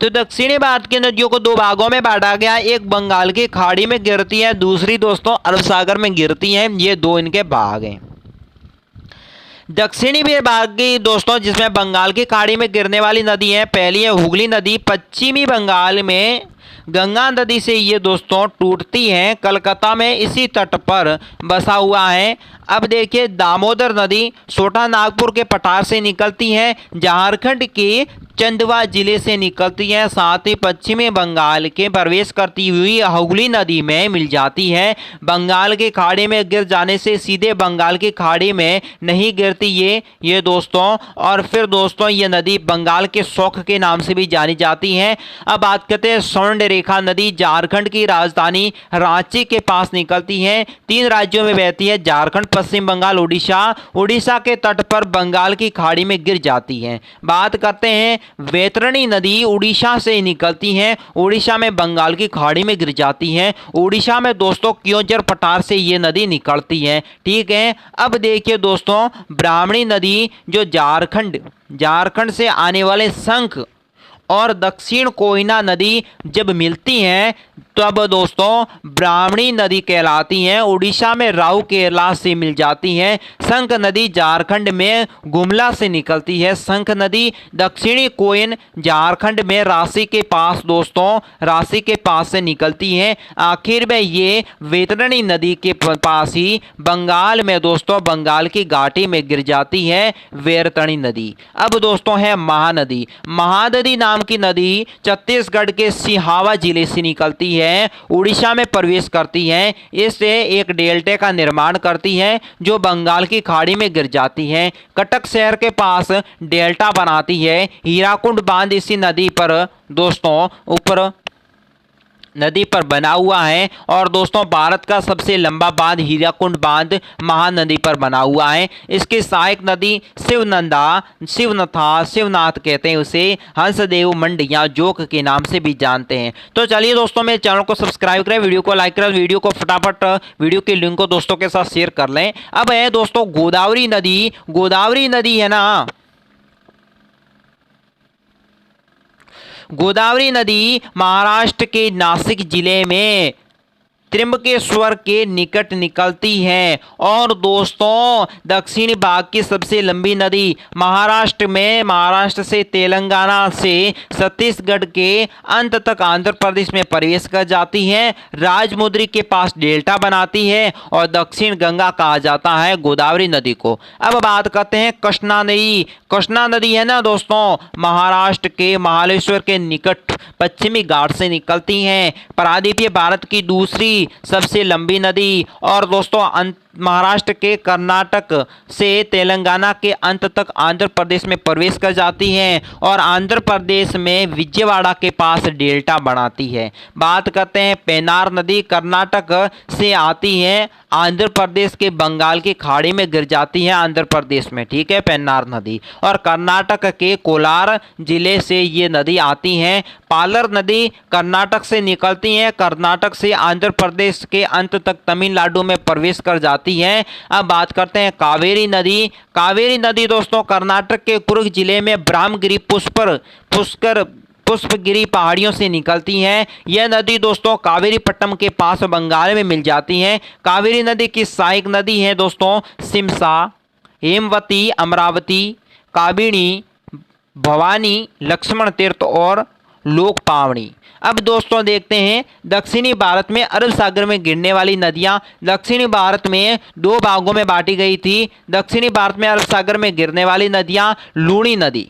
तो दक्षिणी भारत की नदियों को दो भागों में बांटा गया, एक बंगाल की खाड़ी में गिरती है, दूसरी दोस्तों अरब सागर में गिरती है। ये दो इनके भाग हैं। दक्षिणी भाग की दोस्तों जिसमें बंगाल की खाड़ी में गिरने वाली नदी है, पहली है हुगली नदी, पश्चिमी बंगाल में गंगा नदी से ये दोस्तों टूटती है, कलकत्ता में इसी तट पर बसा हुआ है। अब देखिए दामोदर नदी छोटा नागपुर के पठार से निकलती है, झारखंड के चंदवा जिले से निकलती है, साथ ही पश्चिमी बंगाल के प्रवेश करती हुई हुगली नदी में मिल जाती है। बंगाल की खाड़ी में गिर जाने से सीधे बंगाल की खाड़ी में नहीं गिरती ये दोस्तों। और फिर दोस्तों ये नदी बंगाल के शौक के नाम से भी जानी जाती है। अब बात करते हैं स्वर्ण रेखा नदी, झारखंड की राजधानी रांची के पास निकलती है, 3 राज्यों में बहती है, झारखंड, पश्चिम बंगाल, उड़ीसा के तट पर बंगाल की खाड़ी में गिर जाती है। बात करते हैं वैतरणी नदी, उड़ीसा से निकलती है, उड़ीसा में बंगाल की खाड़ी में गिर जाती है। उड़ीसा में दोस्तों क्योंझर पठार से ये नदी निकलती है, ठीक है। अब देखिए दोस्तों ब्राह्मणी नदी जो झारखंड से आने वाले शंख और दक्षिण कोयना नदी जब मिलती हैं तब दोस्तों ब्राह्मणी नदी कहलाती हैं। उड़ीसा में राउरकेला से मिल जाती हैं। शंख नदी झारखंड में गुमला से निकलती है। शंख नदी दक्षिणी कोयन झारखंड में रांची के पास दोस्तों रांची के पास से निकलती है। आखिर में ये वैतरणी नदी के पास ही बंगाल में दोस्तों बंगाल की घाटी में गिर जाती है वैतरणी नदी। अब दोस्तों है महानदी। महानदी नाम की नदी छत्तीसगढ़ के सिहावा जिले से निकलती है, उड़ीसा में प्रवेश करती है, इससे एक डेल्टा का निर्माण करती है जो बंगाल की खाड़ी में गिर जाती है। कटक शहर के पास डेल्टा बनाती है। हीराकुंड बांध इसी नदी पर दोस्तों ऊपर नदी पर बना हुआ है। और दोस्तों भारत का सबसे लंबा बांध हीराकुंड बांध महानदी पर बना हुआ है। इसकी सहायक नदी शिवनाथ कहते हैं उसे, हंसदेव मंड या जोक के नाम से भी जानते हैं। तो चलिए दोस्तों मेरे चैनल को सब्सक्राइब करें, वीडियो को लाइक करें, वीडियो को फटाफट वीडियो के लिंक को दोस्तों के साथ शेयर कर लें। अब है दोस्तों गोदावरी नदी है ना, गोदावरी नदी महाराष्ट्र के नासिक जिले में त्र्यंबकेश्वर के निकट निकलती है। और दोस्तों दक्षिणी भाग की सबसे लंबी नदी महाराष्ट्र से तेलंगाना से छत्तीसगढ़ के अंत तक आंध्र प्रदेश में प्रवेश कर जाती है, राजमुंद्री के पास डेल्टा बनाती है और दक्षिण गंगा कहा जाता है गोदावरी नदी को। अब बात करते हैं कृष्णा नदी है ना दोस्तों, महाराष्ट्र के महाबलेश्वर के निकट पश्चिमी घाट से निकलती हैं, प्रायद्वीपीय भारत की दूसरी सबसे लंबी नदी। और दोस्तों महाराष्ट्र के कर्नाटक से तेलंगाना के अंत तक आंध्र प्रदेश में प्रवेश कर जाती हैं और आंध्र प्रदेश में विजयवाड़ा के पास डेल्टा बनाती है। बात करते हैं पेन्नार नदी, कर्नाटक से आती है, आंध्र प्रदेश के बंगाल की खाड़ी में गिर जाती है आंध्र प्रदेश में, ठीक है पेन्नार नदी। और कर्नाटक के कोलार जिले से ये नदी आती हैं। पालर नदी कर्नाटक से निकलती है, कर्नाटक से आंध्र प्रदेश के अंत तक तमिलनाडु में प्रवेश कर जाती है। अब बात करते हैं कावेरी नदी दोस्तों कर्नाटक के कुर्ग जिले में ब्रह्मगिरी पुष्पगिरी पहाड़ियों से निकलती हैं। यह नदी दोस्तों कावेरीपट्टनम के पास बंगाल में मिल जाती है। कावेरी नदी की सहायक नदी है दोस्तों सिमसा, हेमवती, अमरावती, काबिनी, भवानी, लक्ष्मण तीर्थ और लोकपावनी। अब दोस्तों देखते हैं दक्षिणी भारत में अरब सागर में गिरने वाली नदियां। दक्षिणी भारत में 2 भागों में बांटी गई थी। दक्षिणी भारत में अरब सागर में गिरने वाली नदियां, लूणी नदी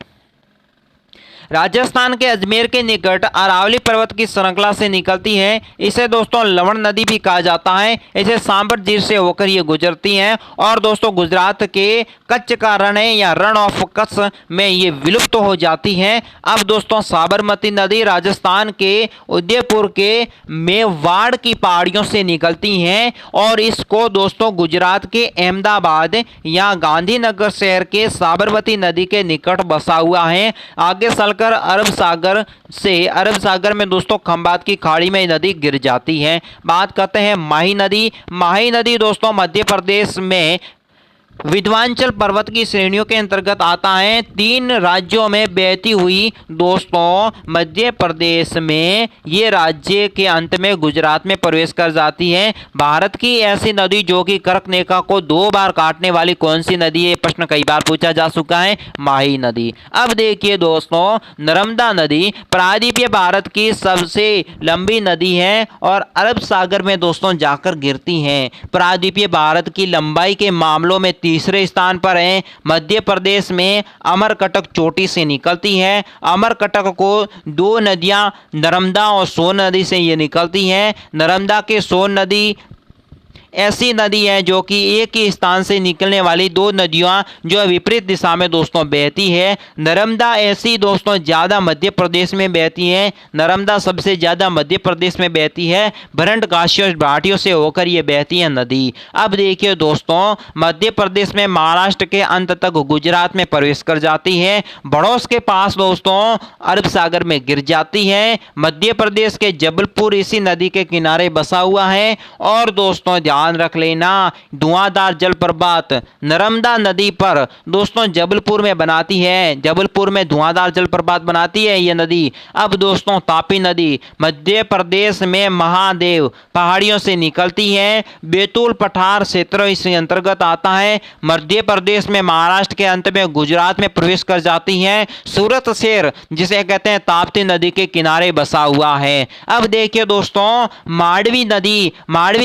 राजस्थान के अजमेर के निकट अरावली पर्वत की श्रृंखला से निकलती है। इसे दोस्तों लवण नदी भी कहा जाता है। इसे सांबर झील से होकर ये गुजरती हैं। और दोस्तों गुजरात के कच्छ का रण है या रण ऑफ कच्छ में ये विलुप्त हो जाती हैं। अब दोस्तों साबरमती नदी राजस्थान के उदयपुर के मेवाड़ की पहाड़ियों से निकलती हैं और इसको दोस्तों गुजरात के अहमदाबाद या गांधीनगर शहर के साबरमती नदी के निकट बसा हुआ है। आगे चलकर अरब सागर में दोस्तों खंबात की खाड़ी में नदी गिर जाती है। बात करते हैं माही नदी दोस्तों मध्य प्रदेश में विंध्याचल पर्वत की श्रेणियों के अंतर्गत आता है। 3 राज्यों में बहती हुई दोस्तों मध्य प्रदेश में ये राज्य के अंत में गुजरात में प्रवेश कर जाती है। भारत की ऐसी नदी जो कि कर्क रेखा को 2 बार काटने वाली कौन सी नदी है? प्रश्न कई बार पूछा जा चुका है, माही नदी। अब देखिए दोस्तों, नर्मदा नदी प्रायद्वीपीय भारत की सबसे लंबी नदी है और अरब सागर में दोस्तों जाकर गिरती है। प्रायद्वीपीय भारत की लंबाई के मामलों में तीसरे स्थान पर है। मध्य प्रदेश में अमरकंटक चोटी से निकलती है। अमरकंटक को 2 नदियां नर्मदा और सोन नदी से ये निकलती है। नर्मदा के सोन नदी ऐसी नदी है जो कि एक ही स्थान से निकलने वाली 2 नदियां जो विपरीत दिशा में दोस्तों बहती है। नर्मदा ऐसी दोस्तों ज़्यादा मध्य प्रदेश में बहती है। नर्मदा सबसे ज़्यादा मध्य प्रदेश में बहती है। भरंट घाटियों घाटियों से होकर ये बहती है नदी। अब देखिए दोस्तों, मध्य प्रदेश में महाराष्ट्र के अंत तक गुजरात में प्रवेश कर जाती है। बड़ौस के पास दोस्तों अरब सागर में गिर जाती है। मध्य प्रदेश के जबलपुर इसी नदी के किनारे बसा हुआ है। और दोस्तों ध्यान रख लेना, धुआंधार जलप्रपात नर्मदा नदी पर दोस्तों जबलपुर में बनाती है। जबलपुर में धुआंधार जलप्रपात बनाती है ये नदी। अब दोस्तों तापी नदी मध्य प्रदेश में महादेव पहाड़ियों से निकलती है। बैतूल पठार क्षेत्र इसके अंतर्गत आता है। मध्य प्रदेश में महाराष्ट्र के अंत में गुजरात में प्रवेश कर जाती है। सूरत शहर जिसे कहते हैं ताप्ती नदी के किनारे बसा हुआ है। अब देखिए दोस्तों, मांडवी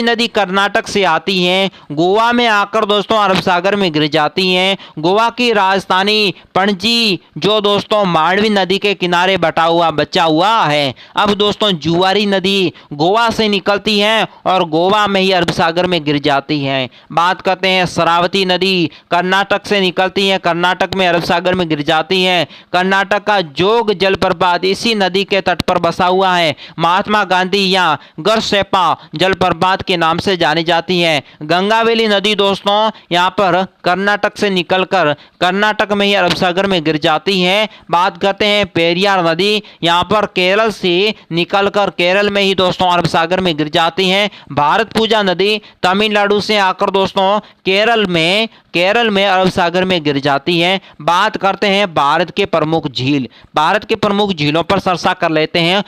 नदी कर्नाटक से आती हैं। गोवा में आकर दोस्तों अरब सागर में गिर जाती हैं। गोवा की राजधानी पणजी जो दोस्तों मांडवी नदी के किनारे बचा हुआ है। अब दोस्तों जुआरी नदी गोवा से निकलती है और गोवा में ही अरब सागर में गिर जाती है। बात करते हैं शरावती नदी कर्नाटक से निकलती है, कर्नाटक में अरब सागर में गिर जाती है। कर्नाटक का जोग जलप्रपात इसी नदी के तट पर बसा हुआ है। महात्मा गांधी या गरसेपा जलप्रपात के नाम से जानी जाती है। गंगावेली नदी दोस्तों यहाँ पर कर्नाटक से निकलकर कर्नाटक में ही अरब सागर में गिर जाती है। बात करते हैं पेरियार नदी, यहाँ पर केरल से निकलकर केरल में ही दोस्तों अरब सागर में गिर जाती है। भारत पूजा नदी तमिलनाडु से आकर दोस्तों केरल में अरब सागर में गिर जाती है। बात करते हैं भारत के प्रमुख झील, भारत के प्रमुख झीलों पर चर्चा कर लेते हैं।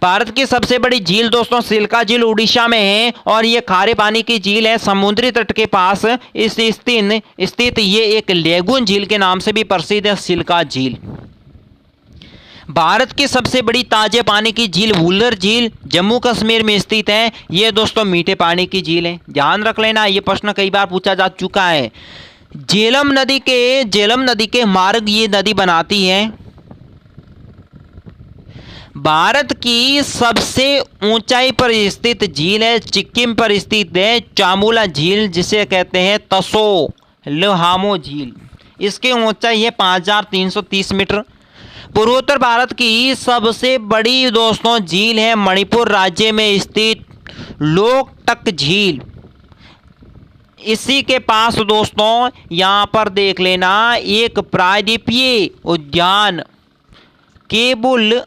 भारत की सबसे बड़ी झील दोस्तों सिल्का झील उड़ीसा में है और ये खारे पानी की झील है। समुद्री तट के पास स्थित ये एक लेगून झील के नाम से भी प्रसिद्ध है, सिल्का झील। भारत की सबसे बड़ी ताजे पानी की झील वुलर झील जम्मू कश्मीर में स्थित है। ये दोस्तों मीठे पानी की झील है, ध्यान रख लेना, ये प्रश्न कई बार पूछा जा चुका है। झेलम नदी के मार्ग ये नदी बनाती है। भारत की सबसे ऊंचाई पर स्थित झील है, सिक्किम पर स्थित है चामुला झील जिसे कहते हैं तसो लहामो झील। इसकी ऊंचाई है 5330 मीटर। पूर्वोत्तर भारत की सबसे बड़ी दोस्तों झील है मणिपुर राज्य में स्थित लोकटक झील। इसी के पास दोस्तों यहाँ पर देख लेना एक प्रायद्वीपीय उद्यान केबुल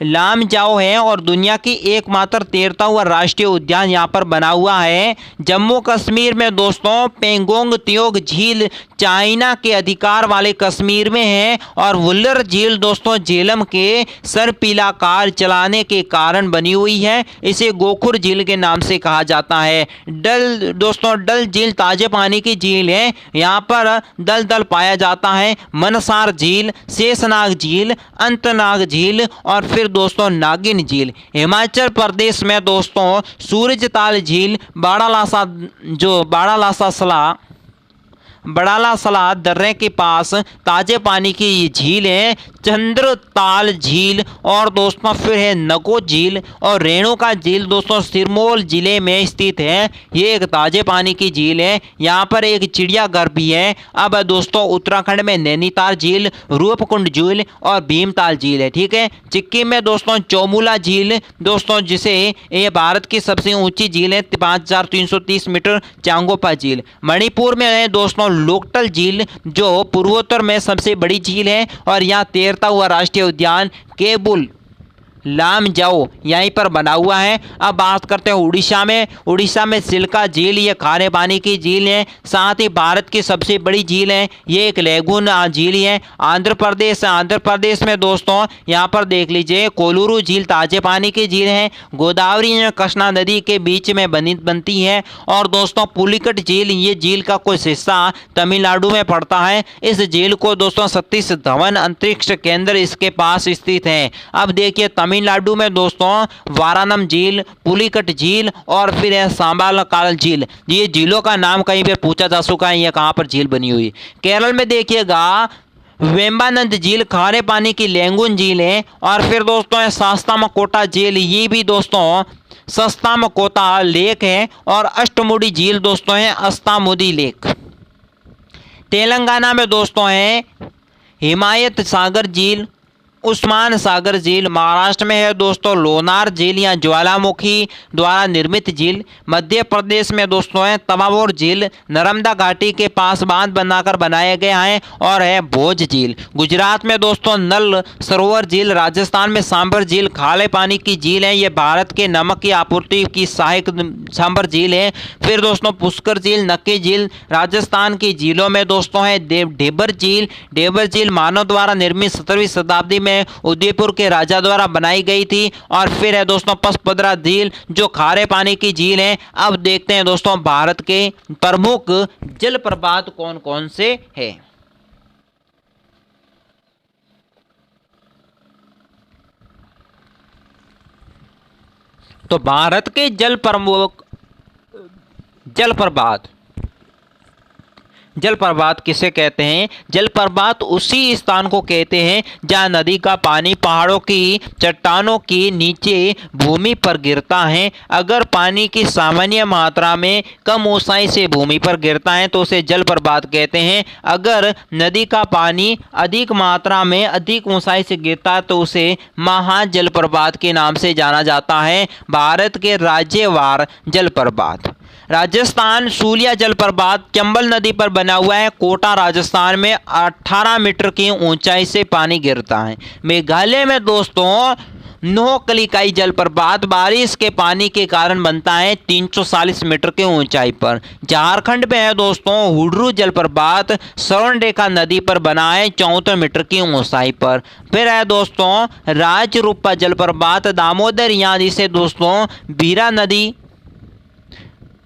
लामजाओ है और दुनिया की एकमात्र तैरता हुआ राष्ट्रीय उद्यान यहाँ पर बना हुआ है। जम्मू कश्मीर में दोस्तों पेंगोंग त्योग झील चाइना के अधिकार वाले कश्मीर में है और वुलर झील दोस्तों झेलम के सर्पिलाकार चलाने के कारण बनी हुई है। इसे गोखुर झील के नाम से कहा जाता है। डल झील ताजे पानी की झील है, यहाँ पर दलदल पाया जाता है। मनसार झील, शेषनाग झील, अंतनाग झील और फिर दोस्तों नागिन झील। हिमाचल प्रदेश में दोस्तों सूरजताल झील, बड़ाला दर्रे के पास ताजे पानी की ये झील है। चंद्रताल झील और दोस्तों फिर है नगो झील और रेणुका झील दोस्तों सिरमौर जिले में स्थित है। ये एक ताजे पानी की झील है, यहाँ पर एक चिड़ियाघर भी है। अब दोस्तों उत्तराखंड में नैनीताल झील, रूपकुंड झील और भीमताल झील है, ठीक है। सिक्किम में दोस्तों चौमुला झील दोस्तों जिसे ये भारत की सबसे ऊंची झील है 5330 मीटर चांगोपा झील। मणिपुर में है दोस्तों लोकटल झील जो पूर्वोत्तर में सबसे बड़ी झील है और यहाँ तैरता हुआ राष्ट्रीय उद्यान केबुल लामजाओ यहीं पर बना हुआ है। अब बात करते हैं उड़ीसा में चिल्का झील, ये खारे पानी की झील है, साथ ही भारत की सबसे बड़ी झील है, ये एक लेगून झील है। आंध्र प्रदेश में दोस्तों यहाँ पर देख लीजिए कोलूरू झील ताजे पानी की झील है, गोदावरी और कृष्णा नदी के बीच में बनती है। और दोस्तों पुलिकट झील, ये झील का कुछ हिस्सा तमिलनाडु में पड़ता है। इस झील को दोस्तों सतीश धवन अंतरिक्ष केंद्र इसके पास स्थित है। अब देखिए तमिलनाडु में दोस्तों वारानम झील, पुलिकट झील और फिर है सांबालकाल झील, ये झीलों का नाम कहीं पर पूछा जा चुका है, ये कहाँ पर झील बनी हुई। केरल में देखिएगा वेम्बानंद झील खारे पानी की लेंगुन झील है। और फिर दोस्तों है शास्तामकोटा झील, ये भी दोस्तों सस्तामकोटा लेक है। और अष्टमुडी झील दोस्तों है अस्तामुदी लेक। तेलंगाना में दोस्तों है हिमायत सागर झील, उस्मान सागर झील। महाराष्ट्र में है दोस्तों लोनार झील या ज्वालामुखी द्वारा निर्मित झील। मध्य प्रदेश में दोस्तों है तवावोर झील, नर्मदा घाटी के पास बांध बनाकर बनाए गए हैं और है भोज झील। गुजरात में दोस्तों नल सरोवर झील, राजस्थान में सांभर झील खारे पानी की झील है, ये भारत के नमक की आपूर्ति की सहायक सांभर झील है। फिर दोस्तों पुष्कर झील, नक्की झील। राजस्थान की झीलों में दोस्तों है ढेबर झील मानव द्वारा निर्मित 17वीं शताब्दी में उदयपुर के राजा द्वारा बनाई गई थी। और फिर है दोस्तों पसपदरा झील जो खारे पानी की झील है। अब देखते हैं दोस्तों भारत के प्रमुख जलप्रपात कौन कौन से हैं। तो भारत के जलप्रपात किसे कहते हैं? जलप्रपात उसी स्थान को कहते हैं जहां नदी का पानी पहाड़ों की चट्टानों के नीचे भूमि पर गिरता है। अगर पानी की सामान्य मात्रा में कम ऊंचाई से भूमि पर गिरता है तो उसे जलप्रपात कहते हैं। अगर नदी का पानी अधिक मात्रा में अधिक ऊंचाई से गिरता है तो उसे महाजलप्रपात के नाम से जाना जाता है। भारत के राज्यवार जलप्रपात, राजस्थान सूलिया जलप्रपात चंबल नदी पर बना हुआ है। कोटा राजस्थान में 18 मीटर की ऊंचाई से पानी गिरता है। मेघालय में दोस्तों नोकलिकाई जलप्रपात बारिश के पानी के कारण बनता है 340 मीटर की ऊंचाई पर। झारखंड में है दोस्तों हुड्रू जलप्रपात स्वर्णरेखा नदी पर बना है 74 मीटर की ऊंचाई पर। फिर है दोस्तों राजरूपा जलप्रपात दामोदर यहाँ जिसे दोस्तों बीरा नदी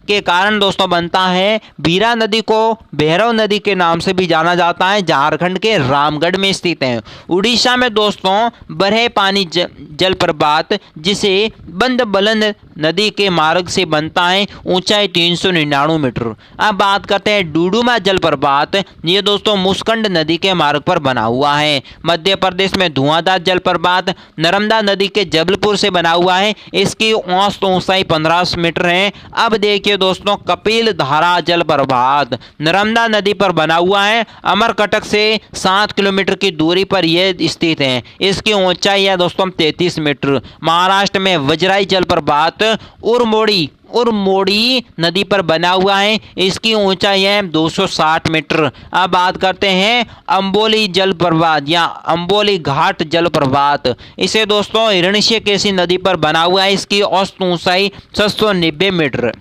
के कारण दोस्तों बनता है। बीरा नदी को भैरव नदी के नाम से भी जाना जाता है, झारखंड के रामगढ़ में स्थित है। उड़ीसा में दोस्तों बरहे पानी जलप्रपात जिसे बंदबलन नदी के मार्ग से बनता है, ऊंचाई 399 मीटर। अब बात करते हैं डुडुमा जलप्रपात, ये दोस्तों मुस्कंड नदी के मार्ग पर बना हुआ है। मध्य प्रदेश में धुआंधार जलप्रपात नर्मदा नदी के जबलपुर से बना हुआ है, इसकी औसत ऊंचाई 15 मीटर है। अब देखिए दोस्तों कपिल धारा जलप्रपात नर्मदा नदी पर बना हुआ है, अमरकटक से 7 किलोमीटर की दूरी पर यह स्थित है, इसकी ऊंचाई है दोस्तों 33 मीटर। महाराष्ट्र में वजराई जलप्रपात उरमोड़ी नदी पर बना हुआ है, इसकी ऊंचाई है 260 मीटर। अब बात करते हैं अंबोली जलप्रपात या अंबोली घाट जलप्रपात, इसे दोस्तों हिरण्यकेशी नदी पर बना हुआ है, इसकी औसत ऊंचाई 690 मीटर।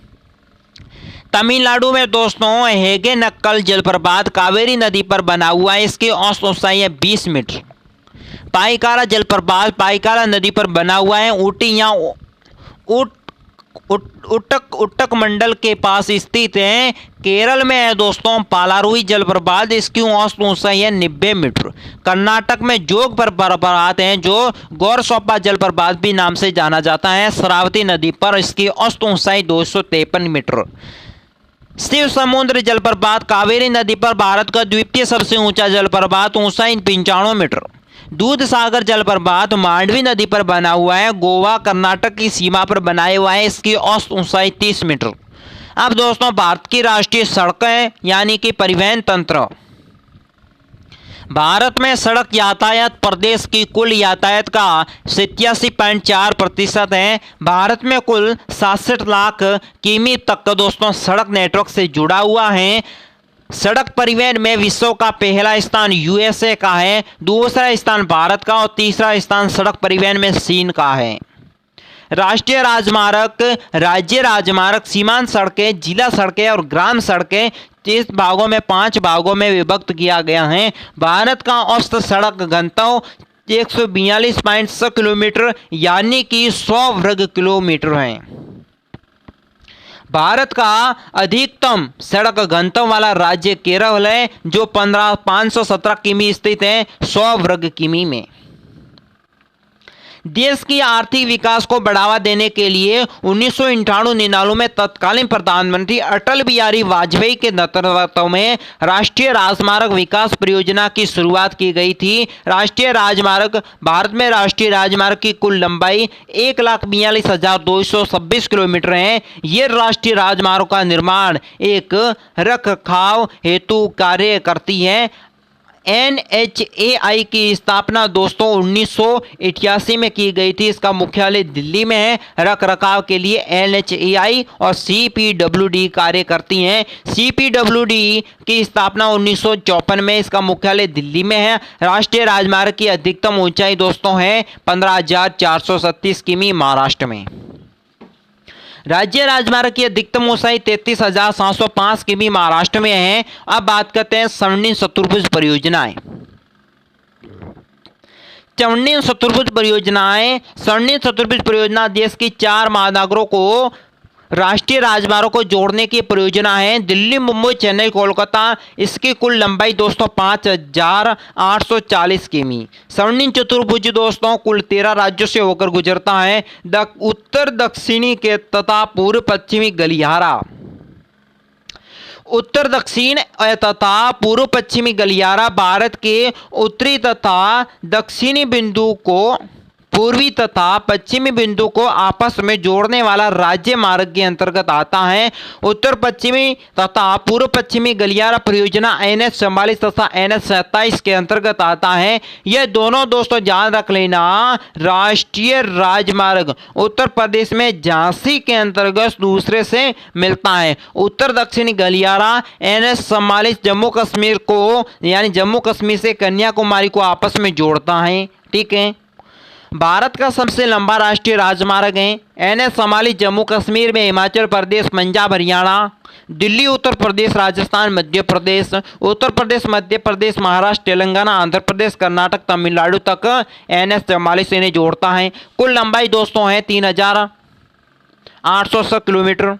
तमिलनाडु में दोस्तों हेगे नक्कल जलप्रपात कावेरी नदी पर बना हुआ है, इसकी औसत ऊंचाई है 20 मीटर। पाइकारा जलप्रपात पाइकारा नदी पर बना हुआ है, ऊटी या उट्टक मंडल के पास स्थित है। केरल में है दोस्तों पालारुई जलप्रपात, इसकी औसत ऊंचाई है 90 मीटर। कर्नाटक में जोग जलप्रपात हैं जो गौरसोपा जलप्रपात भी नाम से जाना जाता है, शरावती नदी पर, इसकी औसत ऊंचाई 253 मीटर। शिव समुद्र जलप्रपात कावेरी नदी पर भारत का द्वितीय सबसे ऊंचा जलप्रपात, ऊंचाई 95 मीटर। दूध सागर जलप्रपात मांडवी नदी पर बना हुआ है, गोवा कर्नाटक की सीमा पर बनाया हुआ है, इसकी औसत ऊंचाई 30 मीटर। अब दोस्तों भारत की राष्ट्रीय सड़कें यानी कि परिवहन तंत्र, भारत में सड़क यातायात प्रदेश की कुल यातायात का 87.4% है। भारत में कुल 67 लाख किमी तक का दोस्तों सड़क नेटवर्क से जुड़ा हुआ है। सड़क परिवहन में विश्व का पहला स्थान यूएसए का है, दूसरा स्थान भारत का और तीसरा स्थान सड़क परिवहन में चीन का है। राष्ट्रीय राजमार्ग, राज्य राजमार्ग, सीमांत सड़कें, जिला सड़कें और ग्राम सड़कें इस भागों में 5 भागों में विभक्त किया गया है। भारत का औसत सड़क घनत्व 142.6 किलोमीटर यानी कि 100 वर्ग किलोमीटर है। भारत का अधिकतम सड़क घनत्व वाला राज्य केरल है जो 517 किमी स्थित है 100 वर्ग किमी में। देश की आर्थिक विकास को बढ़ावा देने के लिए 1998-99 में तत्कालीन प्रधानमंत्री अटल बिहारी वाजपेयी के नेतृत्व में राष्ट्रीय राजमार्ग विकास परियोजना की शुरुआत की गई थी। राष्ट्रीय राजमार्ग, भारत में राष्ट्रीय राजमार्ग की कुल लंबाई 1,42,226 किलोमीटर है। ये राष्ट्रीय राजमार्ग का निर्माण एक रखरखाव हेतु कार्य करती है। NHAI की स्थापना दोस्तों 1988 में की गई थी। इसका मुख्यालय दिल्ली में है। रखरखाव के लिए NHAI और CPWD कार्य करती हैं। CPWD की स्थापना 1954 में, इसका मुख्यालय दिल्ली में है। राष्ट्रीय राजमार्ग की अधिकतम ऊंचाई दोस्तों है 15,437 किमी महाराष्ट्र में। राज्य राजमार्ग की अधिकतम ऊंचाई 33,705 किमी महाराष्ट्र में है। अब बात करते हैं स्वर्णिम चतुर्भुज परियोजनाएं। स्वर्णिम चतुर्भुज परियोजना देश की 4 महानगरों को राष्ट्रीय राजमार्गों को जोड़ने की परियोजना है। दिल्ली, मुंबई, चेन्नई, कोलकाता। इसकी कुल लंबाई दोस्तों 5,840 किमी। स्वर्णिम चतुर्भुज दोस्तों कुल 13 राज्यों से होकर गुजरता है। उत्तर दक्षिणी के तथा पूर्व पश्चिमी गलियारा, उत्तर दक्षिण तथा पूर्व पश्चिमी गलियारा भारत के उत्तरी तथा दक्षिणी बिंदु को, पूर्वी तथा पश्चिमी बिंदु को आपस में जोड़ने वाला राज्य मार्ग के अंतर्गत आता है। उत्तर पश्चिमी तथा पूर्व पश्चिमी गलियारा परियोजना NH-44 तथा NH-27 के अंतर्गत आता है। यह दोनों दोस्तों ध्यान रख लेना, राष्ट्रीय राजमार्ग उत्तर प्रदेश में झांसी के अंतर्गत दूसरे से मिलता है। उत्तर दक्षिणी गलियारा NH-44 जम्मू कश्मीर को, यानी जम्मू कश्मीर से कन्याकुमारी को आपस में जोड़ता है। ठीक है। भारत का सबसे लंबा राष्ट्रीय राजमार्ग है NH-44 जम्मू कश्मीर में हिमाचल प्रदेश, पंजाब, हरियाणा, दिल्ली, उत्तर प्रदेश, राजस्थान, मध्य प्रदेश, उत्तर प्रदेश, मध्य प्रदेश, महाराष्ट्र, तेलंगाना, आंध्र प्रदेश, कर्नाटक, तमिलनाडु तक NH-44 इन्हें जोड़ता है। कुल लंबाई दोस्तों है 3,800 किलोमीटर।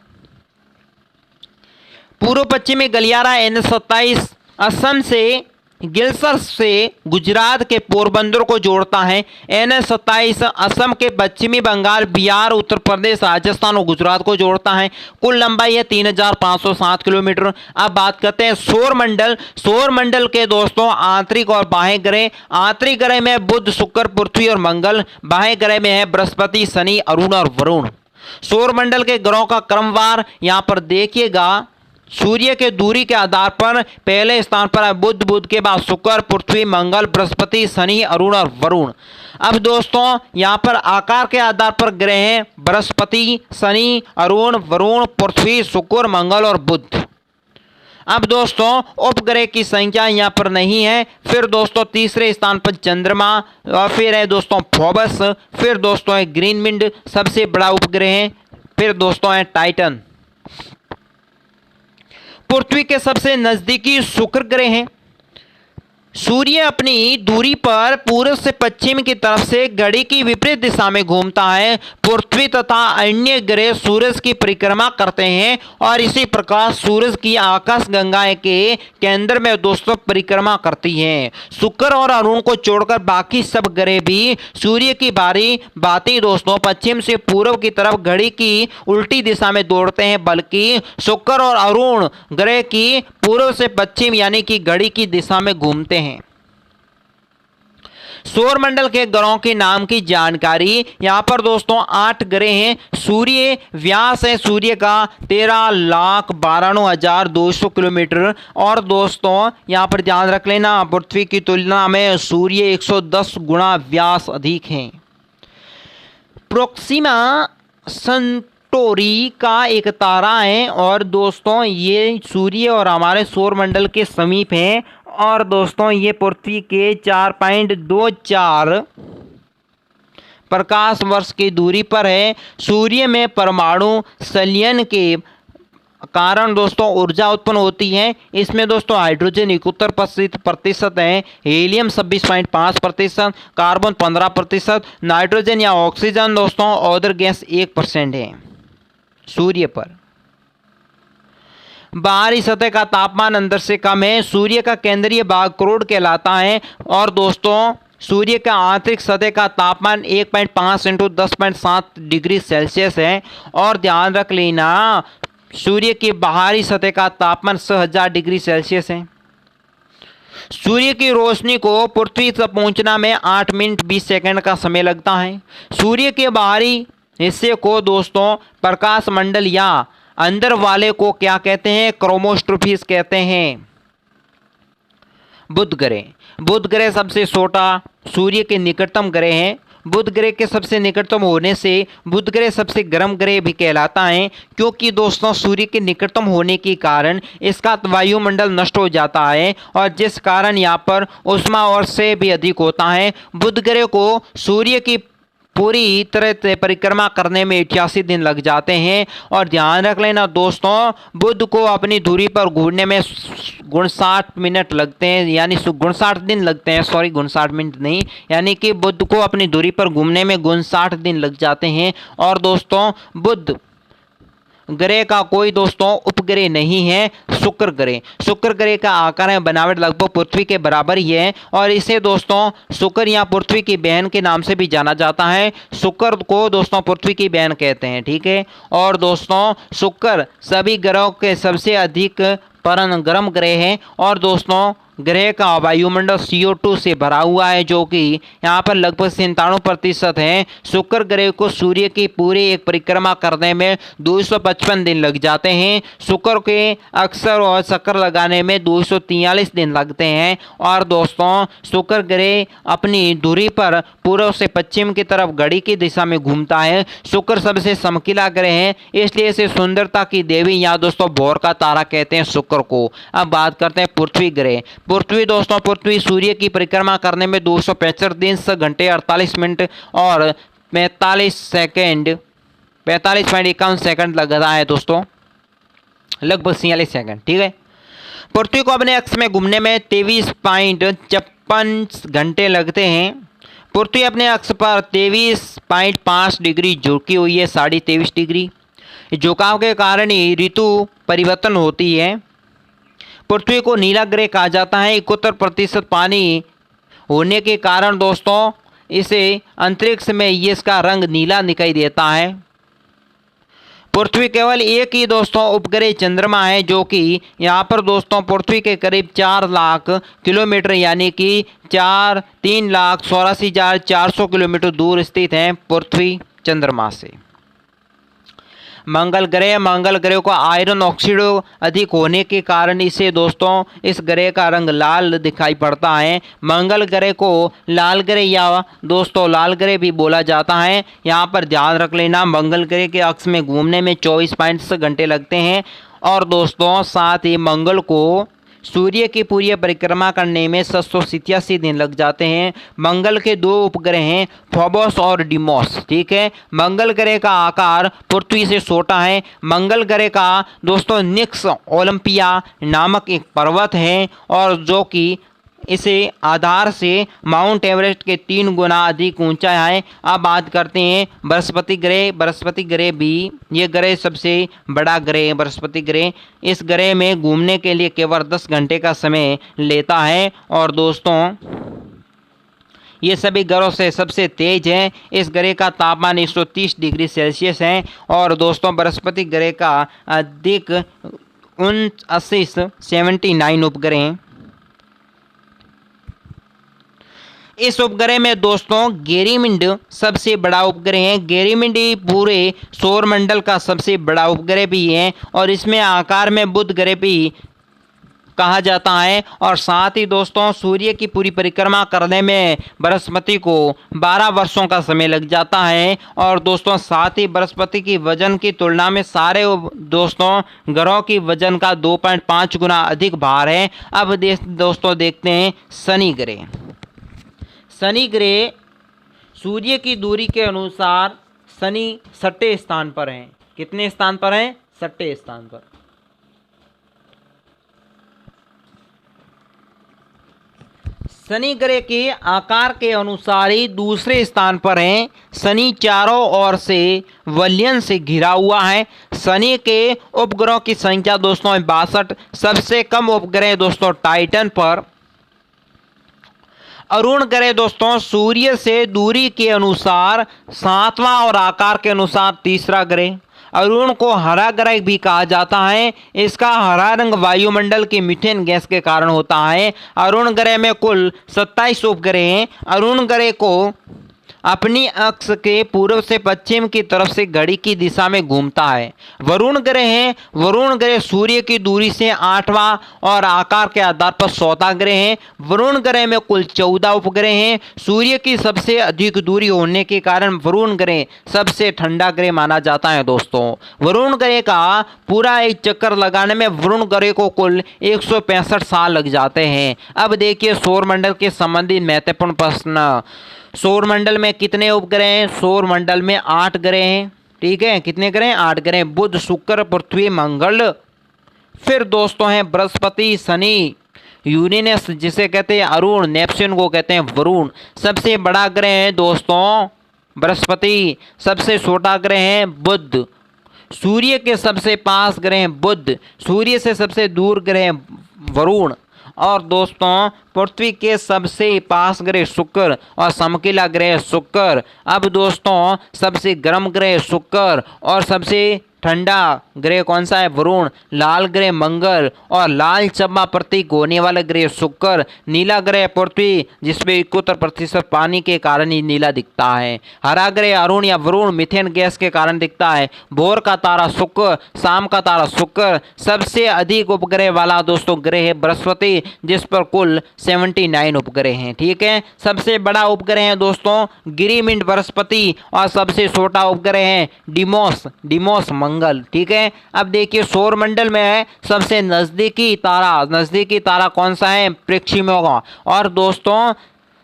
पूर्व पश्चिमी गलियारा NH-27 असम से गिलसर से गुजरात के पोरबंदर को जोड़ता है। NH-27 असम के पश्चिमी बंगाल, बिहार, उत्तर प्रदेश, राजस्थान और गुजरात को जोड़ता है। कुल लंबाई है 3,507 किलोमीटर। अब बात करते हैं सौर मंडल। सौर मंडल के दोस्तों आंतरिक और बाह्य ग्रह। आंतरिक ग्रह में बुध, शुक्र, पृथ्वी और मंगल। बाह्य ग्रह में है बृहस्पति, शनि, अरुण और वरुण। सौर मंडल के ग्रहों का क्रमवार यहां पर देखिएगा। सूर्य के दूरी के आधार पर पहले स्थान पर है बुध, बुध के बाद शुक्र, पृथ्वी, मंगल, बृहस्पति, शनि, अरुण और वरुण। अब दोस्तों यहाँ पर आकार के आधार पर ग्रह हैं बृहस्पति, शनि, अरुण, वरुण, पृथ्वी, शुक्र, मंगल और बुध। अब दोस्तों उपग्रह की संख्या यहाँ पर नहीं है। फिर दोस्तों तीसरे स्थान पर चंद्रमा, और फिर है दोस्तों फोबस, फिर दोस्तों है ग्रीनविंड सबसे बड़ा उपग्रह है, फिर दोस्तों है टाइटन। पृथ्वी के सबसे नजदीकी शुक्र ग्रह है। सूर्य अपनी दूरी पर पूर्व से पश्चिम की तरफ से घड़ी की विपरीत दिशा में घूमता है। पृथ्वी तथा अन्य ग्रह सूरज की परिक्रमा करते हैं और इसी प्रकार सूरज की आकाश गंगा के केंद्र में दोस्तों परिक्रमा करती हैं। शुक्र और अरुण को छोड़कर बाकी सब ग्रह भी सूर्य की भांति दोस्तों पश्चिम से पूर्व की तरफ घड़ी की उल्टी दिशा में दौड़ते हैं, बल्कि शुक्र और अरुण ग्रह की पूर्व से पश्चिम यानी कि घड़ी की दिशा में घूमते हैं। सौर मंडल के ग्रहों के नाम की जानकारी यहाँ पर दोस्तों 8 ग्रह हैं। सूर्य व्यास है सूर्य का 13,92,200 किलोमीटर। और दोस्तों यहाँ पर ध्यान रख लेना पृथ्वी की तुलना में सूर्य 110 गुना व्यास अधिक है। प्रोक्सिमा कैंटोरी का एक तारा है और दोस्तों ये सूर्य और हमारे सौरमंडल के समीप है और दोस्तों ये पृथ्वी के 4.24 प्रकाश वर्ष की दूरी पर है। सूर्य में परमाणु संलयन के कारण दोस्तों ऊर्जा उत्पन्न होती है। इसमें दोस्तों हाइड्रोजन 71% है, हीलियम 26.5%, कार्बन 15%, नाइट्रोजन या ऑक्सीजन दोस्तों अदर गैस 1% है। सूर्य पर बाहरी सतह का तापमान अंदर से कम है। सूर्य का केंद्रीय भाग क्रोड कहलाता है और दोस्तों सूर्य का आंतरिक सतह का तापमान 1.5 × 10.7 डिग्री सेल्सियस है। और ध्यान रख लेना सूर्य की बाहरी सतह का तापमान 6000 डिग्री सेल्सियस है। सूर्य की रोशनी को पृथ्वी तक पहुंचना में 8 मिनट 20 सेकंड का समय लगता है। सूर्य के बाहरी हिस्से को दोस्तों प्रकाश मंडल या अंदर वाले को क्या कहते हैं? क्रोमोस्फीयर कहते हैं। बुध ग्रह सबसे छोटा सूर्य के निकटतम ग्रह है। बुध ग्रह के सबसे निकटतम होने से बुध ग्रह सबसे गर्म ग्रह भी कहलाता है, क्योंकि दोस्तों सूर्य के निकटतम होने के कारण इसका वायुमंडल नष्ट हो जाता है और जिस कारण यहाँ पर ऊष्मा और से भी अधिक होता है। बुध ग्रह को सूर्य की पूरी तरह से परिक्रमा करने में 88 दिन लग जाते हैं। और ध्यान रख लेना दोस्तों बुध को अपनी दूरी पर घूमने में 59 मिनट लगते हैं, यानी 59 दिन लगते हैं। 59 मिनट नहीं, यानी कि बुध को अपनी दूरी पर घूमने में 59 दिन लग जाते हैं। और दोस्तों बुध ग्रह का कोई दोस्तों उपग्रह नहीं है। शुक्र ग्रह का आकार है बनावट लगभग पृथ्वी के बराबर ही है और इसे दोस्तों शुक्र या पृथ्वी की बहन के नाम से भी जाना जाता है। शुक्र को दोस्तों पृथ्वी की बहन कहते हैं, ठीक है। और दोस्तों शुक्र सभी ग्रहों के सबसे अधिक परम गर्म ग्रह है और दोस्तों ग्रह का वायुमंडल CO2 से भरा हुआ है, जो कि यहाँ पर लगभग 97% है। शुक्र ग्रह को सूर्य की पूरी एक परिक्रमा करने में 255 दिन लग जाते हैं। शुक्र के अक्सर और चक्कर लगाने में 243 दिन लगते हैं। और दोस्तों शुक्र ग्रह अपनी दूरी पर पूर्व से पश्चिम की तरफ घड़ी की दिशा में घूमता है। शुक्र सबसे चमकीला ग्रह है, इसलिए इसे सुंदरता की देवी या दोस्तों भोर का तारा कहते हैं शुक्र को। अब बात करते हैं पृथ्वी ग्रह। पृथ्वी सूर्य की परिक्रमा करने में 265 दिन 6 घंटे 48 मिनट और 45.51 सेकंड लगता है दोस्तों, लगभग 46 सेकंड, ठीक है। पृथ्वी को अपने अक्ष में घूमने में 23.56 घंटे लगते हैं। पृथ्वी अपने अक्ष पर 23.5 डिग्री झुकी हुई है, 23.5 डिग्री। झुकाव के कारण ही ऋतु परिवर्तन होती है। पृथ्वी को नीला ग्रह कहा जाता है। 71% पानी होने के कारण दोस्तों इसे अंतरिक्ष में इसका रंग नीला दिखाई देता है। पृथ्वी केवल एक ही दोस्तों उपग्रह चंद्रमा है, जो कि यहाँ पर दोस्तों पृथ्वी के करीब 4 लाख किलोमीटर यानी कि 3,84,400 किलोमीटर दूर स्थित है पृथ्वी चंद्रमा से। मंगल ग्रह को आयरन ऑक्साइड अधिक होने के कारण इसे दोस्तों इस ग्रह का रंग लाल दिखाई पड़ता है। मंगल ग्रह को लाल ग्रह या दोस्तों लाल ग्रह भी बोला जाता है। यहाँ पर ध्यान रख लेना मंगल ग्रह के अक्ष में घूमने में 24.6 घंटे लगते हैं। और दोस्तों साथ ही मंगल को सूर्य की पूरी परिक्रमा करने में 787 दिन लग जाते हैं। मंगल के 2 उपग्रह हैं, फोबोस और डिमोस, ठीक है। मंगल ग्रह का आकार पृथ्वी से छोटा है। मंगल ग्रह का दोस्तों निक्स ओलंपिया नामक एक पर्वत है और जो कि इसे आधार से माउंट एवरेस्ट के 3 गुना अधिक ऊंचा है। अब बात करते हैं बृहस्पति ग्रह भी ये ग्रह सबसे बड़ा ग्रह है। बृहस्पति ग्रह इस ग्रह में घूमने के लिए केवल 10 घंटे का समय लेता है और दोस्तों ये सभी ग्रहों से सबसे तेज है। इस ग्रह का तापमान 130 डिग्री सेल्सियस है और दोस्तों बृहस्पति ग्रह का अधिक 79 उपग्रह हैं। इस उपग्रह में दोस्तों गैरीमिड सबसे बड़ा उपग्रह है। गैरीमिड पूरे सौरमंडल का सबसे बड़ा उपग्रह भी है और इसमें आकार में बुध ग्रह भी कहा जाता है। और साथ ही दोस्तों सूर्य की पूरी परिक्रमा करने में बृहस्पति को 12 वर्षों का समय लग जाता है। और दोस्तों साथ ही बृहस्पति की वजन की तुलना में सारे दोस्तों ग्रहों की वजन का 2.5 गुना अधिक भार है। अब दोस्तों देखते हैं शनि ग्रह। शनि ग्रह सूर्य की दूरी के अनुसार शनि 6ठे स्थान पर हैं। कितने स्थान पर हैं? 6ठे स्थान पर। शनि ग्रह के आकार के अनुसार ही दूसरे स्थान पर हैं। शनि चारों ओर से वलयन से घिरा हुआ है। शनि के उपग्रहों की संख्या दोस्तों 62। सबसे कम उपग्रह दोस्तों टाइटन पर। अरुण ग्रह दोस्तों सूर्य से दूरी के अनुसार 7वां और आकार के अनुसार तीसरा ग्रह। अरुण को हरा ग्रह भी कहा जाता है। इसका हरा रंग वायुमंडल की मीथेन गैस के कारण होता है। अरुण ग्रह में कुल 27 उपग्रह हैं। अरुण ग्रह को अपनी अक्ष के पूर्व से पश्चिम की तरफ से घड़ी की दिशा में घूमता है। वरुण ग्रह है। वरुण ग्रह सूर्य की दूरी से 8वां और आकार के आधार पर 100वां ग्रह है। वरुण ग्रह में कुल 14 उपग्रह हैं। सूर्य की सबसे अधिक दूरी होने के कारण वरुण ग्रह सबसे ठंडा ग्रह माना जाता है। दोस्तों वरुण ग्रह का पूरा एक चक्कर लगाने में वरुण ग्रह को कुल 165 साल लग जाते हैं। अब देखिए सौरमंडल के संबंधित महत्वपूर्ण प्रश्न। सौरमंडल में कितने उपग्रह हैं? सौरमंडल में 8 ग्रह हैं। ठीक है, कितने ग्रह हैं? 8 ग्रह। बुध, शुक्र, पृथ्वी, मंगल। फिर दोस्तों हैं बृहस्पति, शनि, यूरेनस जिसे कहते हैं अरुण, नेपच्यून को कहते हैं वरुण। सबसे बड़ा ग्रह है दोस्तों बृहस्पति। सबसे छोटा ग्रह है बुध। सूर्य के सबसे पास ग्रह है बुध। सूर्य से सबसे दूर ग्रह है वरुण। और दोस्तों पृथ्वी के सबसे पास ग्रह शुक्र और समकीला ग्रह शुक्र। अब दोस्तों सबसे गर्म ग्रह शुक्र और सबसे ठंडा ग्रह कौन सा है? वरुण। लाल ग्रह मंगल और लाल चम्मा प्रतीक होने वाला ग्रह शुक्र। नीला ग्रह पृथ्वी जिसमें 71% पानी के कारण ही नीला दिखता है। हरा ग्रह अरुण या वरुण मीथेन गैस के कारण दिखता है। भोर का तारा शुक्र, शाम का तारा शुक्र। सबसे अधिक उपग्रह वाला दोस्तों ग्रह है बृहस्पति जिस पर कुल 79 उपग्रह हैं। ठीक है, सबसे बड़ा उपग्रह है दोस्तों गिरिमिंड बृहस्पति और सबसे छोटा उपग्रह है डिमोस मंगल। ठीक है, अब देखिए सौरमंडल में है सबसे नजदीकी तारा कौन सा है? प्रेक्षिमा। और दोस्तों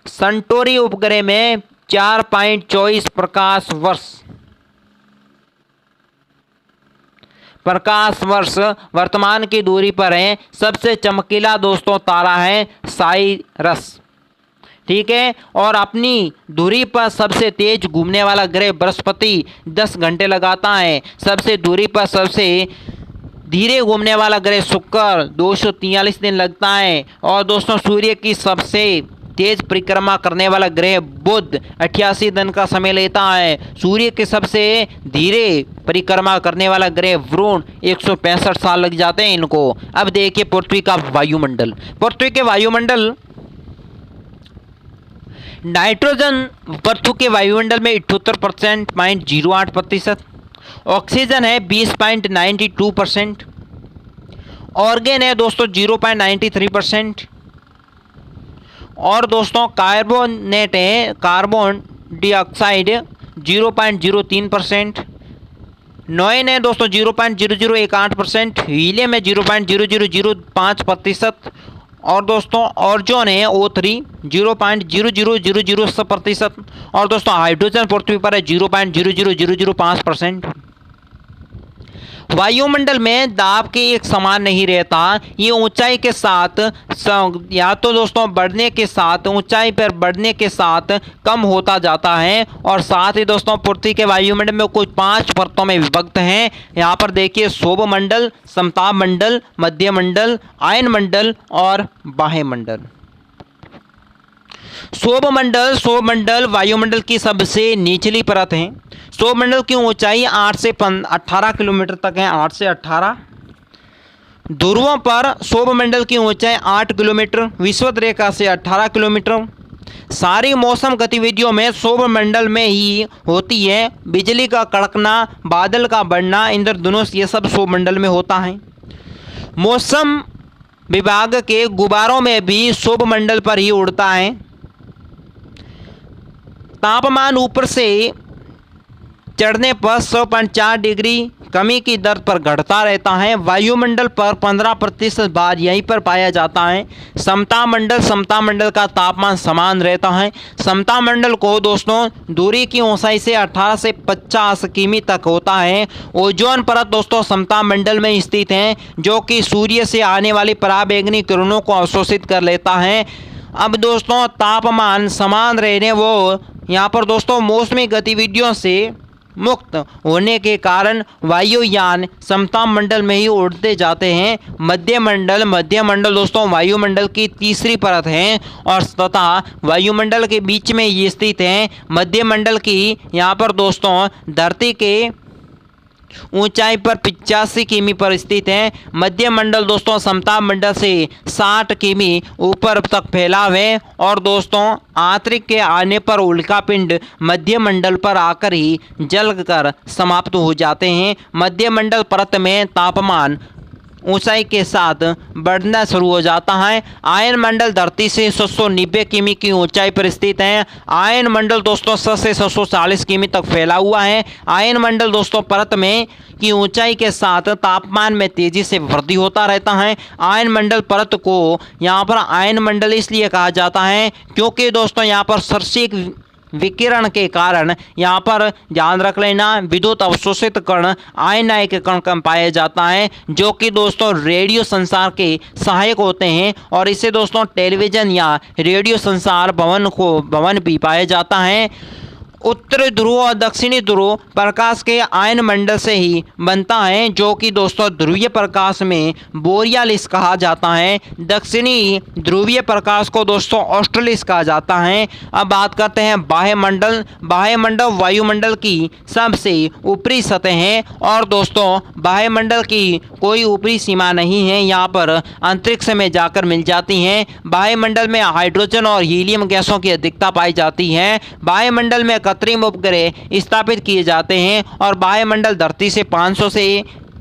संटोरी उपग्रह में 4.24 प्रकाश वर्ष वर्तमान की दूरी पर है। सबसे चमकीला दोस्तों तारा है साइरस। ठीक है, और अपनी दूरी पर सबसे तेज घूमने वाला ग्रह बृहस्पति 10 घंटे लगाता है। सबसे दूरी पर सबसे धीरे घूमने वाला ग्रह शुक्र 243 दिन लगता है। और दोस्तों सूर्य की सबसे तेज परिक्रमा करने वाला ग्रह बुध 88 दिन का समय लेता है। सूर्य के सबसे धीरे परिक्रमा करने वाला ग्रह वरुण 165 साल लग जाते हैं इनको। अब देखिए पृथ्वी का वायुमंडल। पृथ्वी के वायुमंडल नाइट्रोजन पृथ्वी के वायुमंडल में 78.08%। ऑक्सीजन है 20.92%। ऑर्गेन है दोस्तों 0.93%। और दोस्तों कार्बोनेट है कार्बन डाइऑक्साइड 0.03%। नॉइन है दोस्तों 0.0018%। हीलियम है 0.0005%। और दोस्तों ऑर्जोन है O3 0.00007%। और दोस्तों हाइड्रोजन पृथ्वी पर है 0.00005%। वायुमंडल में दाब के एक समान नहीं रहता। ये ऊंचाई के साथ या तो दोस्तों बढ़ने के साथ ऊंचाई पर बढ़ने के साथ कम होता जाता है। और साथ ही दोस्तों पृथ्वी के वायुमंडल में कुछ 5 परतों में विभक्त हैं। यहाँ पर देखिए शोभ मंडल, समताप मंडल, मध्य मंडल, आयन मंडल और बाह्य मंडल। सौरमंडल वायुमंडल की सबसे निचली परत है। सौरमंडल की ऊंचाई 8 से 18 किलोमीटर तक है। 8 से 18 ध्रुवों पर सौरमंडल की ऊंचाई 8 किलोमीटर, विषुवत रेखा से 18 किलोमीटर। सारी मौसम गतिविधियों में सौरमंडल में ही होती है। बिजली का कड़कना, बादल का बढ़ना, इंद्रधनुष ये सब सौरमंडल में होता है। मौसम विभाग के गुब्बारों में भी शुभ मंडल पर ही उड़ता है। तापमान ऊपर से चढ़ने पर 100.4 डिग्री कमी की दर पर घटता रहता है। वायुमंडल पर 15% बार यहीं पर पाया जाता है। समता मंडल का तापमान समान रहता है। समता मंडल को दोस्तों दूरी की ऊंचाई से 18 से 50 किमी तक होता है। ओजोन परत दोस्तों समता मंडल में स्थित है, जो कि सूर्य से आने वाली पराबैंगनी किरणों को अवशोषित कर लेता है। अब दोस्तों तापमान समान रहने वो यहाँ पर दोस्तों मौसमी गतिविधियों से मुक्त होने के कारण वायुयान समता मंडल में ही उड़ते जाते हैं। मध्य मंडल दोस्तों वायुमंडल की तीसरी परत है और तथा वायुमंडल के बीच में ये स्थित है। मध्य मंडल की यहाँ पर दोस्तों धरती के ऊंचाई पर 85 किमी पर स्थित है। मध्य मंडल दोस्तों समता मंडल से 60 किमी ऊपर तक फैला है और दोस्तों आंतरिक के आने पर उल्कापिंड मध्य मंडल पर आकर ही जलकर समाप्त हो जाते हैं। मध्य मंडल परत में तापमान ऊंचाई के साथ बढ़ना शुरू हो जाता है। आयन मंडल धरती से 790 किमी की ऊंचाई पर स्थित है। आयन मंडल दोस्तों 100 से 740 किमी तक फैला हुआ है। आयन मंडल दोस्तों परत में की ऊंचाई के साथ तापमान में तेजी से वृद्धि होता रहता है। आयन मंडल परत को यहाँ पर आयन मंडल इसलिए कहा जाता है क्योंकि दोस्तों यहाँ पर सर्शिक विकिरण के कारण यहाँ पर ध्यान रख लेना विद्युत अवशोषित कण आयनायिक कण कम पाया जाता है, जो कि दोस्तों रेडियो संचार के सहायक होते हैं और इसे दोस्तों टेलीविजन या रेडियो संचार भवन भी पाया जाता है। उत्तरी ध्रुव और दक्षिणी ध्रुव प्रकाश के आयन मंडल से ही बनता है, जो कि दोस्तों ध्रुवीय प्रकाश में बोरियालिस कहा जाता है। दक्षिणी ध्रुवीय प्रकाश को दोस्तों ऑस्ट्रेलिस कहा जाता है। अब बात करते हैं बाह्य मंडल वायुमंडल की सबसे ऊपरी सतह है और दोस्तों बाह्य मंडल की कोई ऊपरी सीमा नहीं है, यहाँ पर अंतरिक्ष में जाकर मिल जाती हैं। बाह्य मंडल में हाइड्रोजन और हीलियम गैसों की अधिकता पाई जाती है। बाह्य मंडल में कृत्रिम उपग्रह स्थापित किए जाते हैं और वायुमंडल धरती से 500 से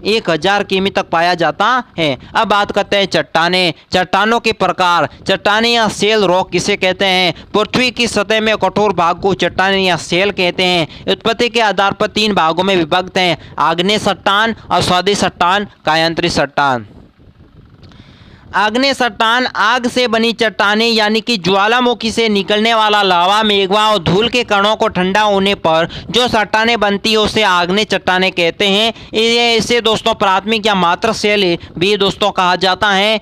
1000 किमी तक पाया जाता है। अब बात करते हैं चट्टानों के प्रकार। चट्टाने या शेल रॉक किसे कहते हैं? पृथ्वी की सतह में कठोर भाग को चट्टाने या शेल कहते हैं। उत्पत्ति के आधार पर 3 भागों में विभक्त हैं: आग्नेय चट्टान, अवसादी चट्टान, कायांतरी चट्टान। आग्नेय चट्टान आग से बनी चट्टानें यानी कि ज्वालामुखी से निकलने वाला लावा, मेघवा और धूल के कणों को ठंडा होने पर जो चट्टानें बनती है उसे आग्नेय चट्टानें कहते हैं। इसे दोस्तों प्राथमिक या मात्र शेल भी दोस्तों कहा जाता है।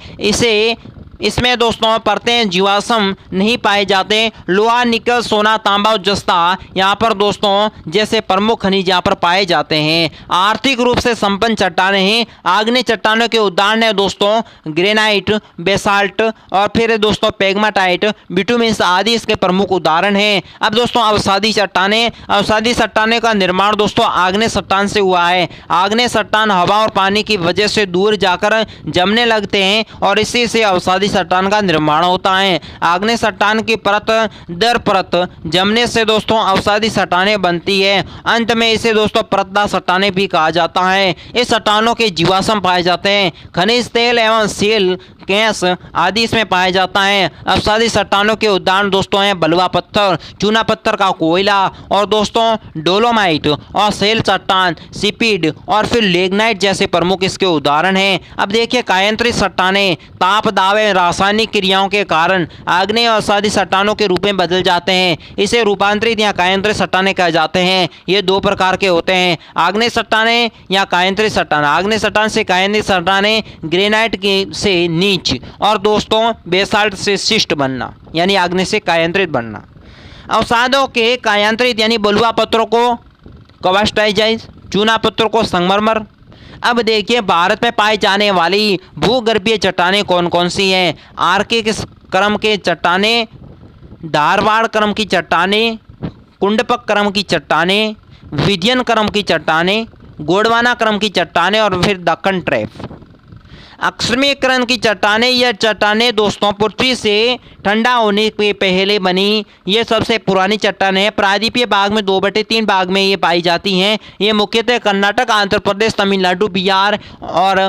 इसमें दोस्तों परतें जीवाश्म नहीं पाए जाते। लोहा, निकल, सोना, तांबा और जस्ता यहाँ पर दोस्तों जैसे प्रमुख खनिज यहाँ पर पाए जाते हैं। आर्थिक रूप से संपन्न चट्टानें हैं। आग्नेय चट्टानों के उदाहरण है दोस्तों ग्रेनाइट, बेसाल्ट और फिर दोस्तों पेग्माटाइट, बिटुमिन्स आदि इसके प्रमुख उदाहरण हैं। अब दोस्तों अवसादी चट्टानें का निर्माण दोस्तों आग्नेय चट्टान से हुआ है। आग्नेय चट्टान हवा और पानी की वजह से दूर जाकर जमने लगते हैं और इसी से अवसादी चट्टान का निर्माण होता है। आग्नेय चट्टान की परत दर परत जमने से दोस्तों अवसादी चट्टानें बनती है। अंत में इसे दोस्तों परतदार चट्टानें भी कहा जाता है। इस चट्टानों के जीवाश्म पाए जाते हैं। खनिज तेल एवं शेल गैस आदि इसमें पाया जाता है। अवसादी चट्टानों के उदाहरण दोस्तों हैं बलुआ पत्थर, चूना पत्थर का कोयला और दोस्तों डोलोमाइट और शेल चट्टान, सीपीड और फिर लेग्नाइट जैसे प्रमुख इसके उदाहरण हैं। अब देखिए कायांतरित चट्टानें ताप दाब रासायनिक क्रियाओं के कारण आग्नेय अवसादी चट्टानों के रूप में बदल जाते हैं। इसे रूपांतरित या कायांतरित चट्टानें कहे जाते हैं। ये 2 प्रकार के होते हैं, आग्नेय चट्टानें या कायांतरित चट्टान। आग्नेय चट्टान से कायांतरित चट्टानें ग्रेनाइट से नीच और दोस्तों बेसाल्ट से शिष्ट बनना यानी आग्नेय से कायांतरित बनना। अवसादों के कायांतरित यानी बलुआ पत्थरों को क्वार्ट्जाइट, चूना पत्थर को संगमरमर। अब देखिए भारत में पाई जाने वाली भूगर्भीय चट्टानें कौन कौन सी हैं? आर्किक क्रम के चट्टानें, धारवाड़ क्रम की चट्टानें, कुंडपक क्रम की चट्टानें, विधियन क्रम की चट्टानें, गोंडवाना क्रम की चट्टानें और फिर दक्कन ट्रैप। अक्षमीकरण की चट्टानें, यह चट्टानें दोस्तों पृथ्वी से ठंडा होने के पहले बनी ये सबसे पुरानी चट्टानें हैं। प्रायद्वीपीय भाग में 2/3 भाग में ये पाई जाती हैं। ये मुख्यतः कर्नाटक, आंध्र प्रदेश, तमिलनाडु, बिहार और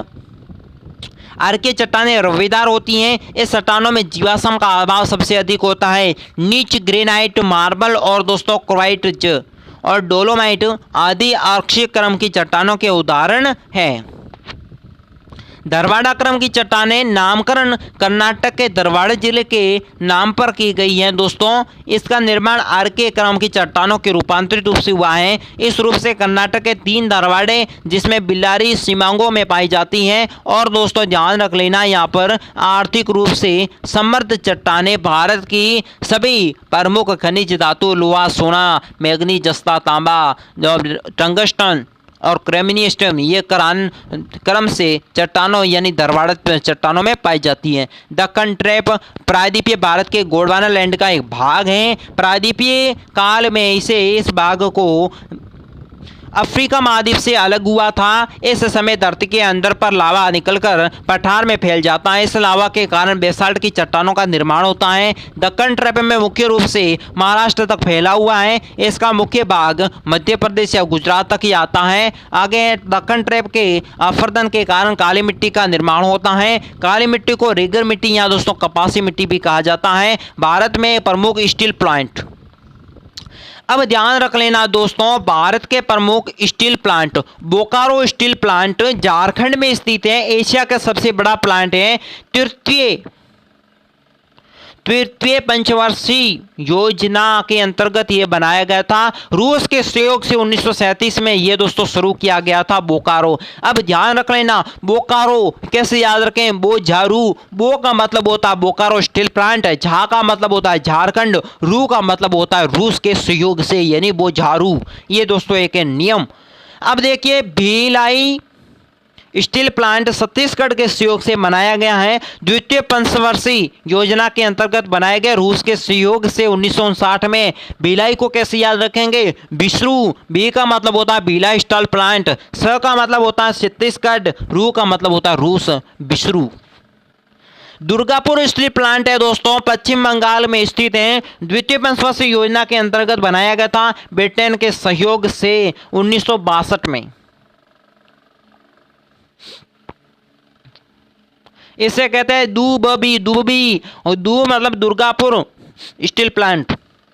अर्के चट्टानें रवेदार होती हैं। इस चट्टानों में जीवाश्म का अभाव सबसे अधिक होता है। नीच ग्रेनाइट, मार्बल और दोस्तों क्वार्ट्ज और डोलोमाइट आदि आर्क्षीय क्रम की चट्टानों के उदाहरण हैं। दरवाड़ा क्रम की चट्टानें नामकरण कर्नाटक के दरवाड़ा जिले के नाम पर की गई है दोस्तों। इसका निर्माण आर्के क्रम की चट्टानों के रूपांतरित रूप से हुआ है। इस रूप से कर्नाटक के 3 दरवाड़े जिसमें बिल्लारी शिमांगो में पाई जाती हैं। और दोस्तों ध्यान रख लेना, यहाँ पर आर्थिक रूप से समृद्ध चट्टानें भारत की सभी प्रमुख खनिज धातु लोहा, सोना, मैग्नीज, जस्ता, तांबा, टंगस्टन और क्रेमिनियम ये क्रम से चट्टानों यानी दरवाड़ा चट्टानों में पाई जाती हैं। दक्कन ट्रैप प्रायद्वीपीय भारत के गोंडवाना लैंड का एक भाग है। प्रायद्वीपीय काल में इस भाग को अफ्रीका महाद्वीप से अलग हुआ था। इस समय धरती के अंदर पर लावा निकलकर पठार में फैल जाता है। इस लावा के कारण बेसाल्ट की चट्टानों का निर्माण होता है। दक्कन ट्रैप में मुख्य रूप से महाराष्ट्र तक फैला हुआ है। इसका मुख्य भाग मध्य प्रदेश या गुजरात तक ही आता है। आगे दक्कन ट्रैप के अपरदन के कारण काली मिट्टी का निर्माण होता है। काली मिट्टी को रेगर मिट्टी या दोस्तों कपासी मिट्टी भी कहा जाता है। भारत में प्रमुख स्टील प्लांट, अब ध्यान रख लेना दोस्तों, भारत के प्रमुख steel plant, Bokaro steel plant Jharkhand में स्थित है। एशिया का सबसे बड़ा प्लांट है। तृतीय पंचवर्षीय योजना के अंतर्गत ये बनाया गया था। रूस के सहयोग से 1937 में ये दोस्तों शुरू किया गया था बोकारो। अब ध्यान रख लेना, बोकारो कैसे याद रखें, बोझारू, बो का मतलब होता है बोकारो स्टील प्लांट, झा का मतलब होता है झारखंड, रू का मतलब होता है रूस के सहयोग से यानी बोझारू। ये दोस्तों एक नियम। अब देखिए भिलाई स्टील प्लांट छत्तीसगढ़ के सहयोग से बनाया गया है। द्वितीय पंचवर्षीय योजना के अंतर्गत बनाए गए। रूस के सहयोग से 1959 में। भिलाई को कैसे याद रखेंगे, बिसरू, बी का मतलब होता है भिलाई स्टील प्लांट, स का मतलब होता है छत्तीसगढ़, रू का मतलब होता है रूस, बिसरू। दुर्गापुर स्टील प्लांट है दोस्तों, पश्चिम बंगाल में स्थित है। द्वितीय पंचवर्षीय योजना के अंतर्गत बनाया गया था ब्रिटेन के सहयोग से 1962 में। इसे कहते हैं दुबी और दू मतलब दुर्गापुर स्टील प्लांट,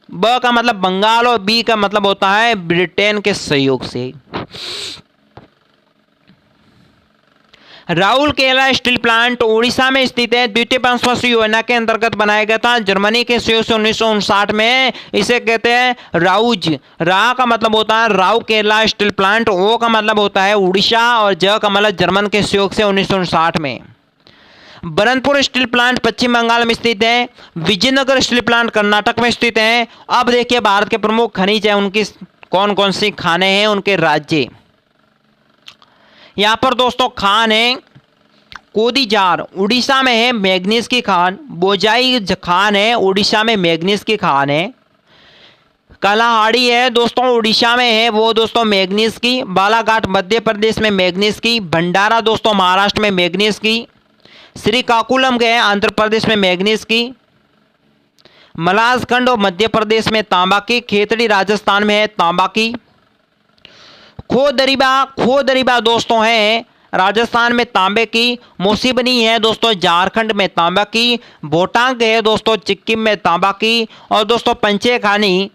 ब का मतलब बंगाल और बी का मतलब होता है ब्रिटेन के सहयोग से। राउरकेला स्टील प्लांट उड़ीसा में स्थित है। द्वितीय पंचवर्षीय योजना के अंतर्गत बनाया गया था जर्मनी के सहयोग से 1959 में। इसे कहते हैं राउज, रा का मतलब होता है राउरकेला स्टील प्लांट, ओ का मतलब होता है उड़ीसा और ज का मतलब जर्मन के सहयोग से 1959 में। बरनपुर स्टील प्लांट पश्चिम बंगाल में स्थित है। विजयनगर स्टील प्लांट कर्नाटक में स्थित है। अब देखिए भारत के प्रमुख खनिज है, उनकी कौन कौन सी खाने हैं, उनके राज्य। यहाँ पर दोस्तों खान है कोदीजार, उड़ीसा में है मैग्नीज की खान। बोजाई खान है, उड़ीसा में मैग्नीज की खान है। कलाहाड़ी है दोस्तों, उड़ीसा में है वो दोस्तों मैग्नीज की। बालाघाट मध्य प्रदेश में मैग्नीज की। भंडारा दोस्तों महाराष्ट्र में मैग्नीज की। श्रीकाकुलम गए आंध्र प्रदेश में मैग्नीज की। मलाजखंड और मध्य प्रदेश में तांबा की। खेतड़ी राजस्थान में है तांबा की। खोदरीबा दोस्तों है राजस्थान में तांबे की। मोसीबनी है दोस्तों झारखंड में तांबा की। बोटांग है दोस्तों सिक्किम में तांबा की। और दोस्तों पंचेखानी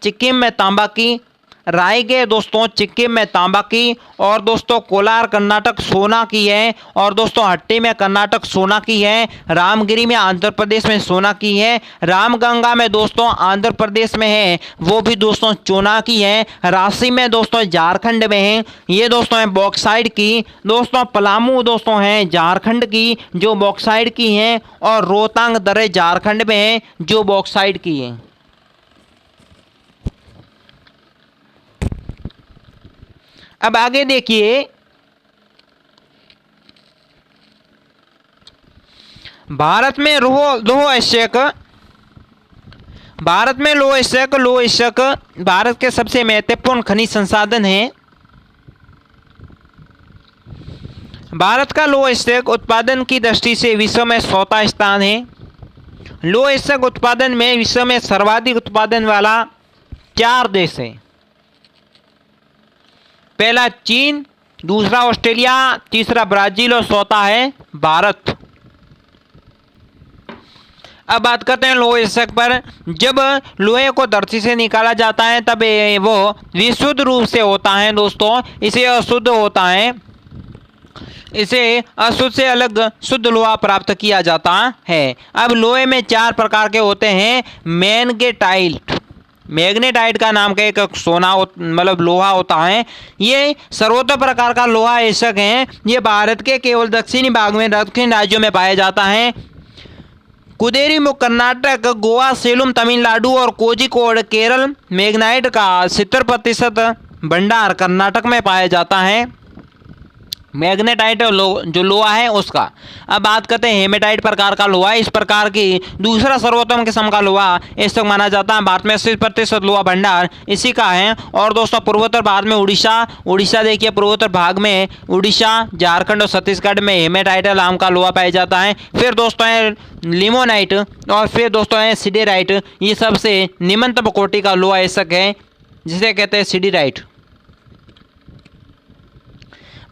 सिक्किम में तांबा की। रायगढ़ दोस्तों सिक्किम में तांबा की। और दोस्तों कोलार कर्नाटक सोना की है। और दोस्तों हट्टी में कर्नाटक सोना की है। रामगिरी में आंध्र प्रदेश में सोना की है। रामगंगा में दोस्तों आंध्र प्रदेश में है, वो भी दोस्तों सोना की है। रांची में दोस्तों झारखंड में है, ये दोस्तों है बॉक्साइड की। दोस्तों पलामू दोस्तों है झारखंड की जो बॉक्साइड की है। और रोहतांग दर्रे झारखंड में है जो बॉक्साइड की है। अब आगे देखिए भारत में लोह इस्क भारत के सबसे महत्वपूर्ण खनिज संसाधन है। भारत का लोह इस्क उत्पादन की दृष्टि से विश्व में 4वां स्थान है। लोह इस्क उत्पादन में विश्व में सर्वाधिक उत्पादन वाला 4 देश है। पहला चीन, दूसरा ऑस्ट्रेलिया, तीसरा ब्राजील और चौथा है भारत। अब बात करते हैं लोहे शक पर। जब लोहे को धरती से निकाला जाता है तब वो विशुद्ध रूप से होता है दोस्तों, इसे अशुद्ध होता है, इसे अशुद्ध से अलग शुद्ध लोहा प्राप्त किया जाता है। अब लोहे में 4 प्रकार के होते हैं। मैग्नेटाइट, मैग्नेटाइट का नाम का एक सोना मतलब लोहा होता है। ये सर्वोत्तम प्रकार का लोहा ऐसक है। ये भारत के केवल दक्षिणी भाग में दक्षिण राज्यों में पाया जाता है। कुदेरीमुख कर्नाटक, गोवा, सेलम तमिलनाडु और कोझिकोड केरल। मैग्नाइट का 70% भंडार कर्नाटक में पाया जाता है, मैग्नेटाइट जो लोहा है उसका। अब बात करते हैं हेमेटाइट प्रकार का लोहा। इस प्रकार की दूसरा सर्वोत्तम किस्म का लोहा ऐसा माना जाता है। भारत में 80% लोहा भंडार इसी का है। और दोस्तों पूर्वोत्तर भाग में उड़ीसा देखिए, पूर्वोत्तर भाग में उड़ीसा, झारखंड और छत्तीसगढ़ में हेमेटाइट नाम का लोहा पाया जाता है। फिर दोस्तों है लिमोनाइट और फिर दोस्तों है सिडेराइट। ये सबसे निम्नतम कोटि का लोहा ऐसा है जिसे कहते हैं सिडेराइट।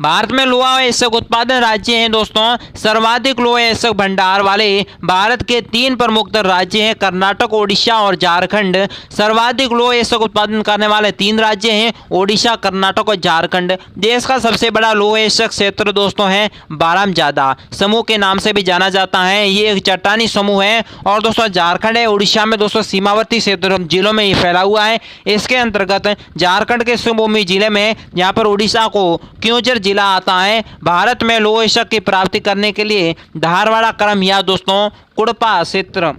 भारत में लोहा ऐसक उत्पादन राज्य हैं दोस्तों। सर्वाधिक लोहा ऐसक भंडार वाले भारत के 3 प्रमुख राज्य हैं, कर्नाटक, ओडिशा और झारखंड। सर्वाधिक लोहा ऐसक उत्पादन करने वाले 3 राज्य हैं, ओडिशा, कर्नाटक और झारखंड। देश का सबसे बड़ा लोहा ऐसक क्षेत्र दोस्तों है बारामजादा समूह के नाम से भी जाना जाता है। ये एक चट्टानी समूह है। और दोस्तों झारखंड है उड़ीसा में दोस्तों सीमावर्ती क्षेत्र जिलों में ये फैला हुआ है। इसके अंतर्गत झारखंड के शिवभूमि जिले में, यहाँ पर उड़ीसा को क्योंझर जिला आता है। भारत में लोह ऐसक की प्राप्ति करने के लिए धारवाड़ा क्रम या दोस्तों कुड़पा क्षेत्र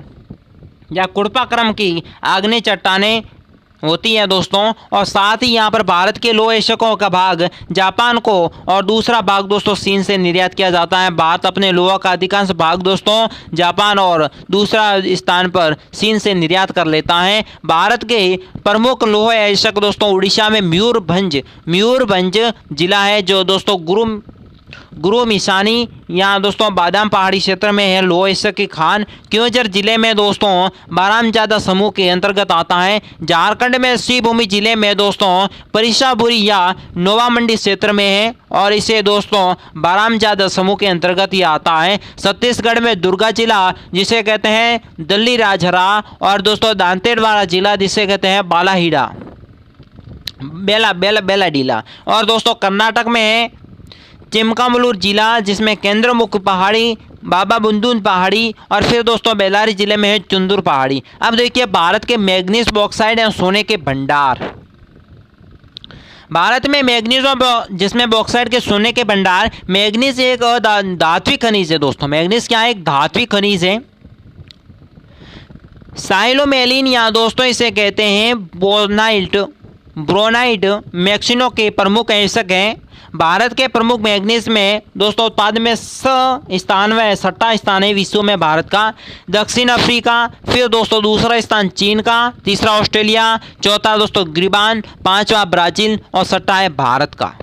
या कुड़पा क्रम की आग्नेय चट्टानें होती है दोस्तों। और साथ ही यहाँ पर भारत के लोह ऐसकों का भाग जापान को और दूसरा भाग दोस्तों चीन से निर्यात किया जाता है। भारत अपने लोहा का अधिकांश भाग दोस्तों जापान और दूसरा स्थान पर चीन से निर्यात कर लेता है। भारत के प्रमुख लोह ऐसक दोस्तों उड़ीसा में मयूरभंज जिला है जो दोस्तों गुरु मिसानी यहाँ दोस्तों बादाम पहाड़ी क्षेत्र में है लोह ऐसक की खान। क्योंझर जिले में दोस्तों बारामजादा समूह के अंतर्गत आता है। झारखंड में शिवभूमि जिले में दोस्तों परिसापुरी या नोवामंडी क्षेत्र में है और इसे दोस्तों बारामजादा समूह के अंतर्गत ही आता है। छत्तीसगढ़ में दुर्गा जिला जिसे कहते हैं दल्ली राजहरा और दोस्तों दांतेवाड़ा जिला जिसे कहते हैं बालाहीड़ा बेलाडीला। और दोस्तों कर्नाटक में है चिमकामलूर जिला जिसमें केंद्रमुख पहाड़ी, बाबा बुंदून पहाड़ी और फिर दोस्तों बेल्लारी जिले में है चुंदूर पहाड़ी। अब देखिए भारत के मैग्नीज बॉक्साइड और सोने के भंडार। भारत में मैग्नीज जिसमें बॉक्साइड के सोने के भंडार। मैग्नीज एक धात्विक खनिज है दोस्तों। मैग्नीज क्या है? एक धात्विक खनिज है। साइलोमेलिन या दोस्तों इसे कहते हैं ब्रोनाइट मैक्सिनो के प्रमुख ऐसक हैं। भारत के प्रमुख मैग्नीज में दोस्तों उत्पादन में 6 स्थान है विश्व में भारत का। दक्षिण अफ्रीका, फिर दोस्तों दूसरा स्थान चीन का, तीसरा ऑस्ट्रेलिया, चौथा दोस्तों गिरबान, 5वां ब्राजील और 6वां है भारत का।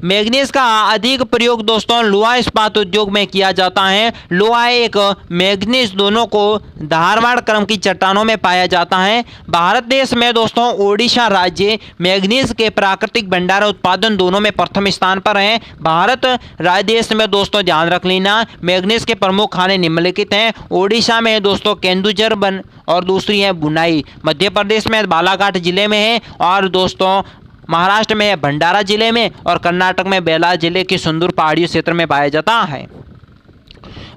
मैग्नीज का अधिक प्रयोग दोस्तों लोहा इस्पात उद्योग में किया जाता है। लोहा एक मैग्नीज दोनों को धारवाड़ क्रम की चट्टानों में पाया जाता है। भारत देश में दोस्तों ओडिशा राज्य मैग्नीज के प्राकृतिक भंडार उत्पादन दोनों में प्रथम स्थान पर है। भारत राज्य देश में दोस्तों ध्यान रख लेना मैग्नीज के प्रमुख खाने निम्नलिखित हैं। ओडिशा में दोस्तों केंदुझर और दूसरी है बुनाई। मध्य प्रदेश में बालाघाट जिले में है और दोस्तों महाराष्ट्र में है भंडारा जिले में और कर्नाटक में बेला जिले की सुंदर पहाड़ी क्षेत्र में पाया जाता है।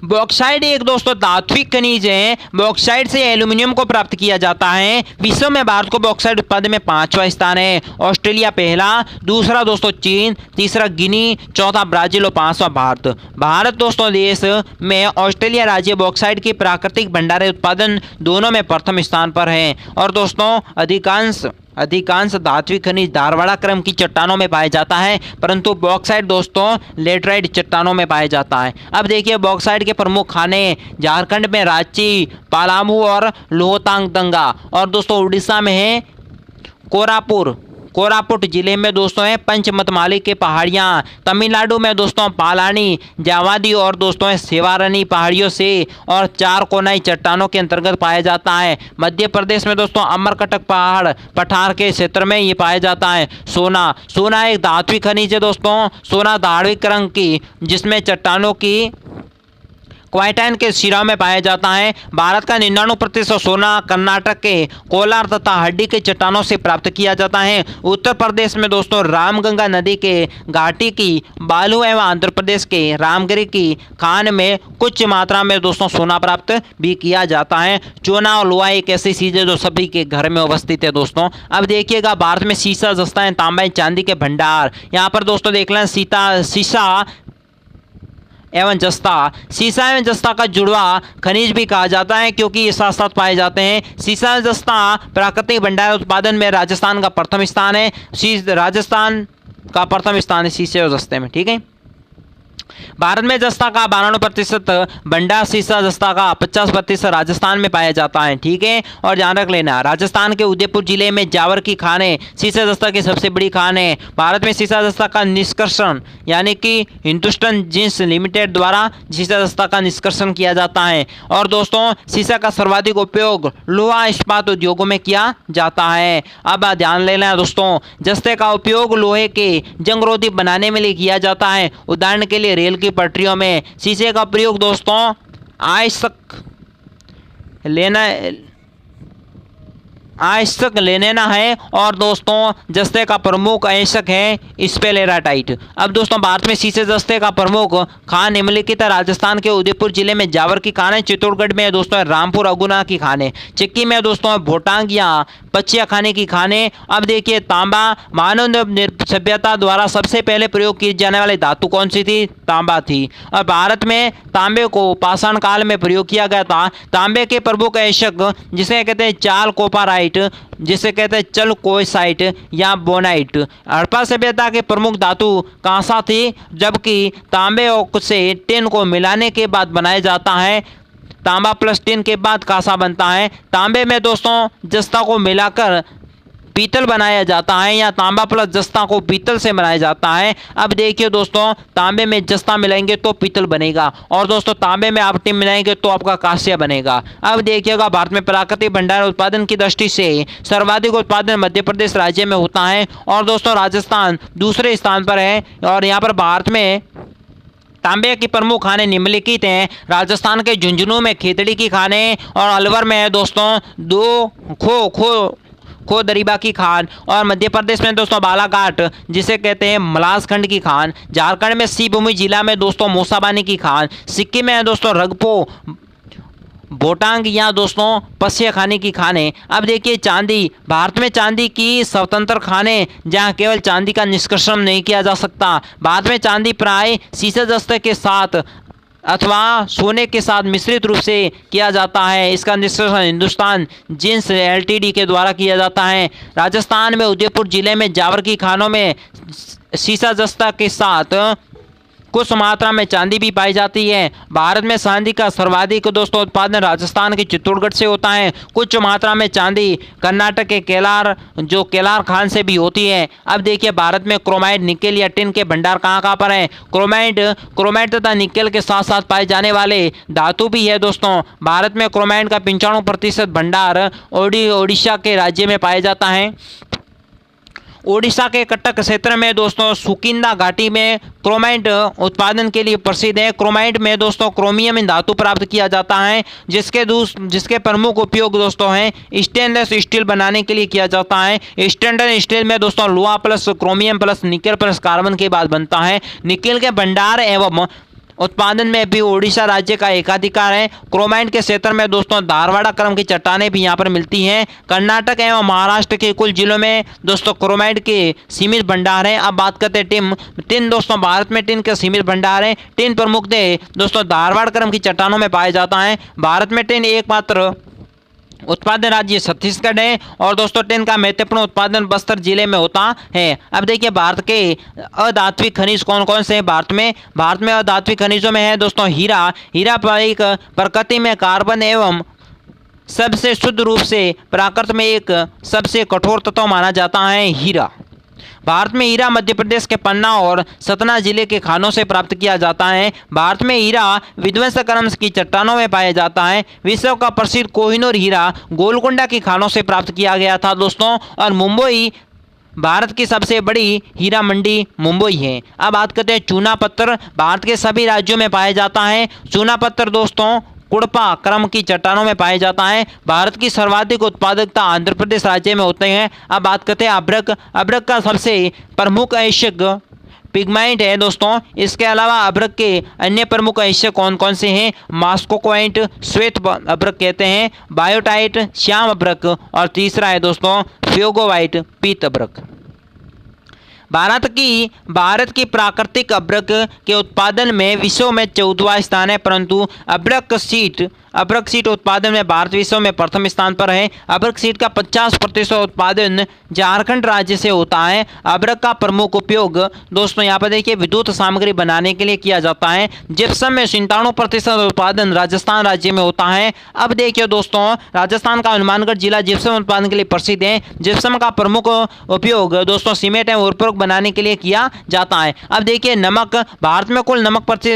बॉक्साइड एक दोस्तों धात्विक खनिज है। बॉक्साइड से एल्यूमिनियम को प्राप्त किया जाता है। विश्व में भारत को बॉक्साइड उत्पादन में 5वां स्थान है। ऑस्ट्रेलिया पहला, दूसरा दोस्तों चीन, तीसरा गिनी, चौथा ब्राजील और 5वां भारत। भारत दोस्तों देश में ऑस्ट्रेलिया राज्य बॉक्साइड की प्राकृतिक भंडार उत्पादन दोनों में प्रथम स्थान पर है। और दोस्तों अधिकांश धात्विक खनिज धारवाड़ा क्रम की चट्टानों में पाया जाता है, परंतु बॉक्साइड दोस्तों लेटराइट चट्टानों में पाया जाता है। अब देखिए बॉक्साइड के प्रमुख खाने झारखंड में रांची, पलामू और लोहतांगदंगा और दोस्तों उड़ीसा में है कोरापुट जिले में दोस्तों है पंचमतमाली की पहाड़ियाँ, तमिलनाडु में दोस्तों पालानी, जावादी और दोस्तों है सेवारनी पहाड़ियों से और चार कोनाई चट्टानों के अंतर्गत पाया जाता है। मध्य प्रदेश में दोस्तों अमरकटक पहाड़ पठार के क्षेत्र में ये पाया जाता है। सोना, सोना एक धात्विक खनिज है दोस्तों। सोना धार्मिक रंग की जिसमें चट्टानों की क्वाइटाइन के शिराओं में पाया जाता है। भारत का 99% सोना कर्नाटक के कोलार तथा हड्डी के चट्टानों से प्राप्त किया जाता है। उत्तर प्रदेश में दोस्तों रामगंगा नदी के घाटी की बालू एवं आंध्र प्रदेश के रामगिरी की खान में कुछ मात्रा में दोस्तों सोना प्राप्त भी किया जाता है। चूना और लोहा एक ऐसी चीज़ है जो सभी के घर में अवस्थित है दोस्तों। अब देखिएगा भारत में सीसा, जस्ता, तांबा, चांदी के भंडार। यहाँ पर दोस्तों देख लें सीसा एवं जस्ता। सीसा एवं जस्ता का जुड़वा खनिज भी कहा जाता है क्योंकि ये साथ साथ पाए जाते हैं। सीसा एवं जस्ता प्राकृतिक भंडार उत्पादन में राजस्थान का प्रथम स्थान है। राजस्थान का प्रथम स्थान है सीसे और जस्ते में, ठीक है। भारत में जस्ता का 92% भंडार, सीसा जस्ता का 50% राजस्थान में पाया जाता है, ठीक है। और ध्यान रख लेना, राजस्थान के उदयपुर जिले में जावर की खानें सीसा जस्ता की सबसे बड़ी खान है। भारत में सीसा जस्ता का निष्कर्षण यानी कि हिंदुस्तान जिंस लिमिटेड द्वारा सीसा जस्ता का निष्कर्षण किया जाता है। और दोस्तों सीसा का सर्वाधिक उपयोग लोहा इस्पात उद्योगों में किया जाता है। अब ध्यान लेना दोस्तों, जस्ते का उपयोग लोहे के जंगरोधी बनाने में किया जाता है। उदाहरण के लिए रेल की पटरियों में शीशे का प्रयोग दोस्तों आवश्यक लेना है। और दोस्तों जस्ते का प्रमुख आवश्यक है स्पेलेराटाइट। अब दोस्तों भारत में शीशे जस्ते का प्रमुख खान निम्नलिखित है। राजस्थान के उदयपुर जिले में जावर की खान है। चित्तौड़गढ़ में दोस्तों रामपुर अगुना की खान है। चिक्की में दोस्तों भोटांग या पचिया खाने की खाने। अब देखिए तांबा, मानव सभ्यता द्वारा सबसे पहले प्रयोग की जाने वाली धातु कौन सी थी? तांबा थी। और भारत में तांबे को पाषाण काल में प्रयोग किया गया था। तांबे के प्रमुख आवश्यक जिसे कहते हैं चाल कोपाराइट, जिसे कहते हैं चल कोइसाइट या बोनाइट। हड़प्पा सभ्यता के प्रमुख धातु कांसा थी, जबकि तांबे से टिन को मिलाने के बाद बनाया जाता है। तांबा प्लस टिन के बाद कांसा बनता है। तांबे में दोस्तों जस्ता को मिलाकर पीतल बनाया जाता है या तांबा प्लस जस्ता को पीतल से बनाया जाता है। अब देखिए दोस्तों तांबे में जस्ता मिलाएंगे तो पीतल बनेगा और दोस्तों तांबे में आप टिन मिलाएंगे तो आपका कांस्य बनेगा। अब देखिएगा भारत में प्राकृतिक भंडार उत्पादन की दृष्टि से सर्वाधिक उत्पादन मध्य प्रदेश राज्य में होता है और दोस्तों राजस्थान दूसरे स्थान पर है। और यहाँ पर भारत में तांबे की प्रमुख खानें निम्नलिखित हैं। राजस्थान के झुंझुनू में खेतड़ी की खानें और अलवर में है दोस्तों खो दरीबा की खान। और मध्य प्रदेश में दोस्तों बालाघाट जिसे कहते हैं मलासखंड की खान। झारखंड में शिवभूमि जिला में दोस्तों मूसाबानी की खान। सिक्किम में है दोस्तों रगपो भोटांग या दोस्तों पसिया खाने की खाने। अब देखिए चांदी, भारत में चांदी की स्वतंत्र खाने जहां केवल चांदी का निष्कर्षण नहीं किया जा सकता। भारत में चांदी प्राय शीशे जस्ते के साथ अथवा सोने के साथ मिश्रित रूप से किया जाता है। इसका निष्कर्षण हिंदुस्तान जिंस एलटीडी के द्वारा किया जाता है। राजस्थान में उदयपुर जिले में जावर की खानों में शीशा जस्ता के साथ कुछ मात्रा में चांदी भी पाई जाती है। भारत में चांदी का सर्वाधिक दोस्तों उत्पादन राजस्थान के चित्तौड़गढ़ से होता है। कुछ मात्रा में चांदी कर्नाटक के केलार खान से भी होती है। अब देखिए भारत में क्रोमाइट, निकेल या टिन के भंडार कहाँ पर हैं? क्रोमाइट तथा निकेल के साथ साथ पाए जाने वाले धातु भी है दोस्तों। भारत में क्रोमाइट का 95% भंडार ओडिशा के राज्य में पाया जाता है। ओडिशा के कटक क्षेत्र में दोस्तों सुकिंदा घाटी में क्रोमाइट उत्पादन के लिए प्रसिद्ध है। क्रोमाइट में दोस्तों क्रोमियम धातु प्राप्त किया जाता है जिसके प्रमुख उपयोग दोस्तों हैं स्टेनलेस स्टील बनाने के लिए किया जाता है। स्टैंडर्ड स्टील में दोस्तों लोहा plus chromium plus nickel plus carbon के बाद बनता है। निकेल के भंडार एवं उत्पादन में भी ओडिशा राज्य का एकाधिकार है। क्रोमाइट के क्षेत्र में दोस्तों धारवाड़ा क्रम की चट्टानें भी यहाँ पर मिलती हैं। कर्नाटक एवं महाराष्ट्र के कुछ जिलों में दोस्तों क्रोमाइट के सीमित भंडार हैं। अब बात करते हैं टिन दोस्तों भारत में टिन के सीमित भंडार हैं। टिन प्रमुखतः दोस्तों धारवाड़ क्रम की चट्टानों में पाया जाता है। भारत में टिन एकमात्र उत्पादन राज्य छत्तीसगढ़ है और दोस्तों टिन का महत्वपूर्ण उत्पादन बस्तर जिले में होता है। अब देखिए भारत के अधात्विक खनिज कौन कौन से हैं भारत में अधात्विक खनिजों में है दोस्तों हीरा एक प्रकृति में कार्बन एवं सबसे शुद्ध रूप से प्राकृत में एक सबसे कठोर तत्व माना जाता है हीरा। भारत में हीरा मध्य प्रदेश के पन्ना और सतना जिले के खानों से प्राप्त किया जाता है। भारत में हीरा विध्वंसकर्म की चट्टानों में पाया जाता है। विश्व का प्रसिद्ध कोहिनूर हीरा गोलकुंडा की खानों से प्राप्त किया गया था दोस्तों। और मुंबई भारत की सबसे बड़ी हीरा मंडी मुंबई है। अब बात करते हैं चूना पत्थर। भारत के सभी राज्यों में पाया जाता है। चूना पत्थर दोस्तों कुड़पा क्रम की चट्टानों में पाया जाता है। भारत की सर्वाधिक उत्पादकता आंध्र प्रदेश राज्य में होते हैं। अब बात करते हैं अभ्रक। अभ्रक का सबसे प्रमुख अयस्क पिगमेंट है दोस्तों। इसके अलावा अभ्रक के अन्य प्रमुख अयस्क कौन कौन से हैं? मास्कोक्वाइट श्वेत अभ्रक कहते हैं, बायोटाइट श्याम अभ्रक, और तीसरा है दोस्तों फ्योगोवाइट पीत अभ्रक। भारत की प्राकृतिक अभ्रक के उत्पादन में विश्व में 14वां स्थान है, परंतु अभ्रक सीट उत्पादन में भारत विश्व में प्रथम स्थान पर है। अभ्रक सीट का 50% उत्पादन झारखंड राज्य से होता है। अभ्रक का प्रमुख उपयोग दोस्तों यहाँ पर देखिए विद्युत सामग्री बनाने के लिए किया जाता है। जिप्सम में 97% उत्पादन राजस्थान राज्य में होता है। अब देखिए दोस्तों राजस्थान का हनुमानगढ़ जिला जिप्सम उत्पादन के लिए प्रसिद्ध है। जिप्सम का प्रमुख उपयोग दोस्तों सीमेंट एवं उर्वरक बनाने के लिए किया जाता है। अब देखिए नमक। भारत में कुल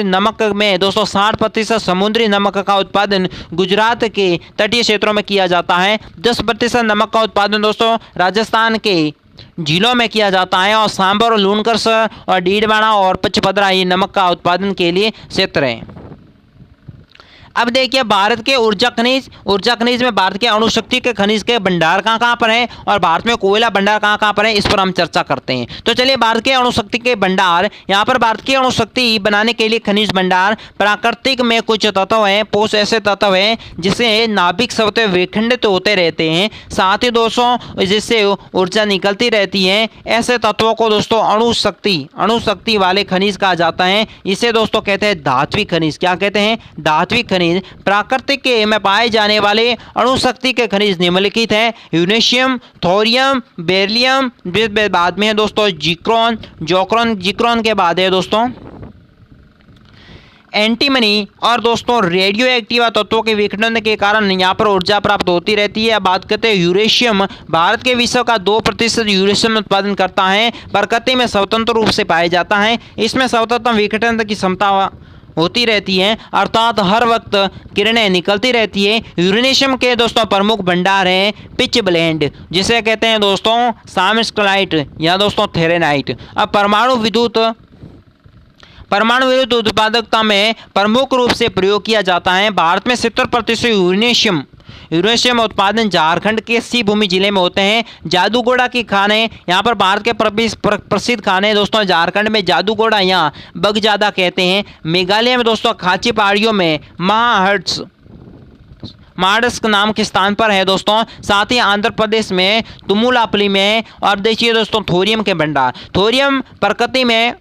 नमक में दोस्तों 60% समुद्री नमक का उत्पादन गुजरात के तटीय क्षेत्रों में किया जाता है। 10% नमक का उत्पादन दोस्तों राजस्थान के झीलों में किया जाता है। और सांबर और लूणकरस और डीडवाना और पचपदरा ये नमक का उत्पादन के लिए क्षेत्र हैं। अब देखिए भारत के ऊर्जा खनिज में भारत के अणुशक्ति के खनिज के भंडार कहाँ पर है और भारत में कोयला भंडार कहाँ पर है, इस पर हम चर्चा करते हैं। तो चलिए भारत के अणुशक्ति के भंडार, यहाँ पर भारत की अणुशक्ति बनाने के लिए खनिज भंडार प्राकृतिक में कुछ तत्व हैं, पोष ऐसे तत्व हैं जिससे नाभिक स्वतः विखंडित होते रहते हैं, साथ ही दोस्तों जिससे ऊर्जा निकलती रहती है। ऐसे तत्वों को दोस्तों अणुशक्ति वाले खनिज कहा जाता है। इसे दोस्तों कहते हैं धात्विक खनिज। क्या कहते हैं? धात्विक खनिज। प्राकृतिक में पाए जाने वाले अणुशक्ति के खनिज निम्नलिखित हैं: यूरेनियम, थोरियम, बेरिलियम, बाद में है दोस्तों जिक्रोन के बाद है दोस्तों एंटीमनी। और दोस्तों रेडियो एक्टिव तत्वों के विखंडन के कारण यहाँ पर ऊर्जा प्राप्त होती रहती है। बात करते हैं यूरेशियम। भारत के विश्व का 2% यूरेशियम उत्पादन करता है। प्रकृति में स्वतंत्र रूप से पाया जाता है। इसमें स्वतंत्र विघटन की क्षमता होती रहती है, अर्थात हर वक्त किरणें निकलती रहती है। यूरेनियम के दोस्तों प्रमुख भंडार हैं पिच ब्लेंड, जिसे कहते हैं दोस्तों सामस्क्लाइट या दोस्तों थेरेनाइट। अब परमाणु विद्युत उत्पादकता में प्रमुख रूप से प्रयोग किया जाता है। भारत में 70% यूरेनियम उत्पादन झारखंड के सिंहभूमि जिले में होते हैं। जादूगोड़ा की खानें, यहाँ पर भारत के प्रसिद्ध खाने दोस्तों झारखंड में जादूगोड़ा या बगजादा कहते हैं। मेघालय में दोस्तों खाची पहाड़ियों में महाडस्क नाम के स्थान पर है दोस्तों। साथ ही आंध्र प्रदेश में तुमुलापल्ली में। और देखिए दोस्तों थोरियम के भंडार। थोरियम प्रकृति में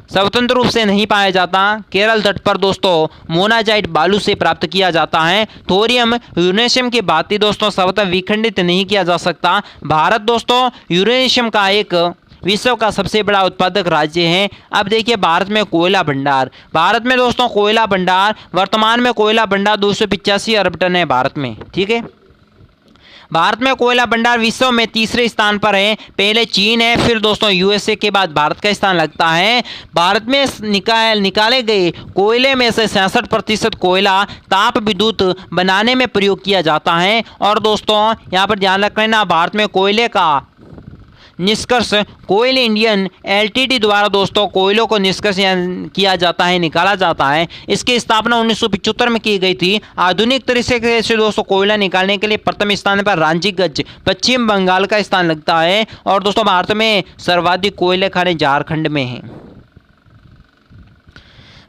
स्वतंत्र रूप से नहीं पाया जाता। केरल तट पर दोस्तों मोनाजाइट बालू से प्राप्त किया जाता है। थोरियम यूरेनियम की भांति दोस्तों स्वतः विखंडित नहीं किया जा सकता। भारत दोस्तों यूरेनियम का एक विश्व का सबसे बड़ा उत्पादक राज्य है। अब देखिए भारत में कोयला भंडार। भारत में दोस्तों कोयला भंडार, वर्तमान में कोयला भंडार 285 अरब टन है भारत में। ठीक है, भारत में कोयला भंडार विश्व में तीसरे स्थान पर है। पहले चीन है, फिर दोस्तों यूएसए के बाद भारत का स्थान लगता है। भारत में निकाले गए कोयले में से 66% कोयला ताप विद्युत बनाने में प्रयोग किया जाता है। और दोस्तों यहाँ पर ध्यान रखना, भारत में कोयले का निष्कर्ष कोयल इंडियन एलटीडी द्वारा दोस्तों कोयलों को निष्कर्ष किया जाता है, निकाला जाता है। इसकी स्थापना 1975 में की गई थी। आधुनिक तरीके से दोस्तों कोयला निकालने के लिए प्रथम स्थान पर रांचीगंज पश्चिम बंगाल का स्थान लगता है। और दोस्तों भारत में सर्वाधिक कोयले खाने झारखंड में हैं।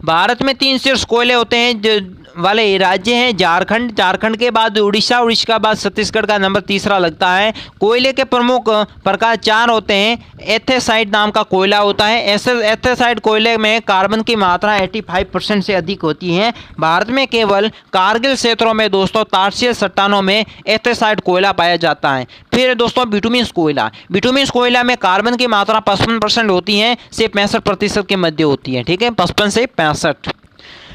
भारत में 3 शीर्ष कोयले होते हैं वाले राज्य हैं झारखंड। झारखंड के बाद उड़ीसा, उड़ीसा के बाद छत्तीसगढ़ का नंबर तीसरा लगता है। कोयले के प्रमुख प्रकार 4 होते हैं। एथेसाइट नाम का कोयला होता है। एथेसाइट कोयले में कार्बन की मात्रा 85% से अधिक होती है। भारत में केवल कारगिल क्षेत्रों में दोस्तों तारसीय चट्टानों में एथेसाइट कोयला पाया जाता है। फिर दोस्तों बिटुमिन कोयला। बिटुमिन कोयला में कार्बन की मात्रा 55% होती है से 65% के मध्य होती है। ठीक है, 55 से 65।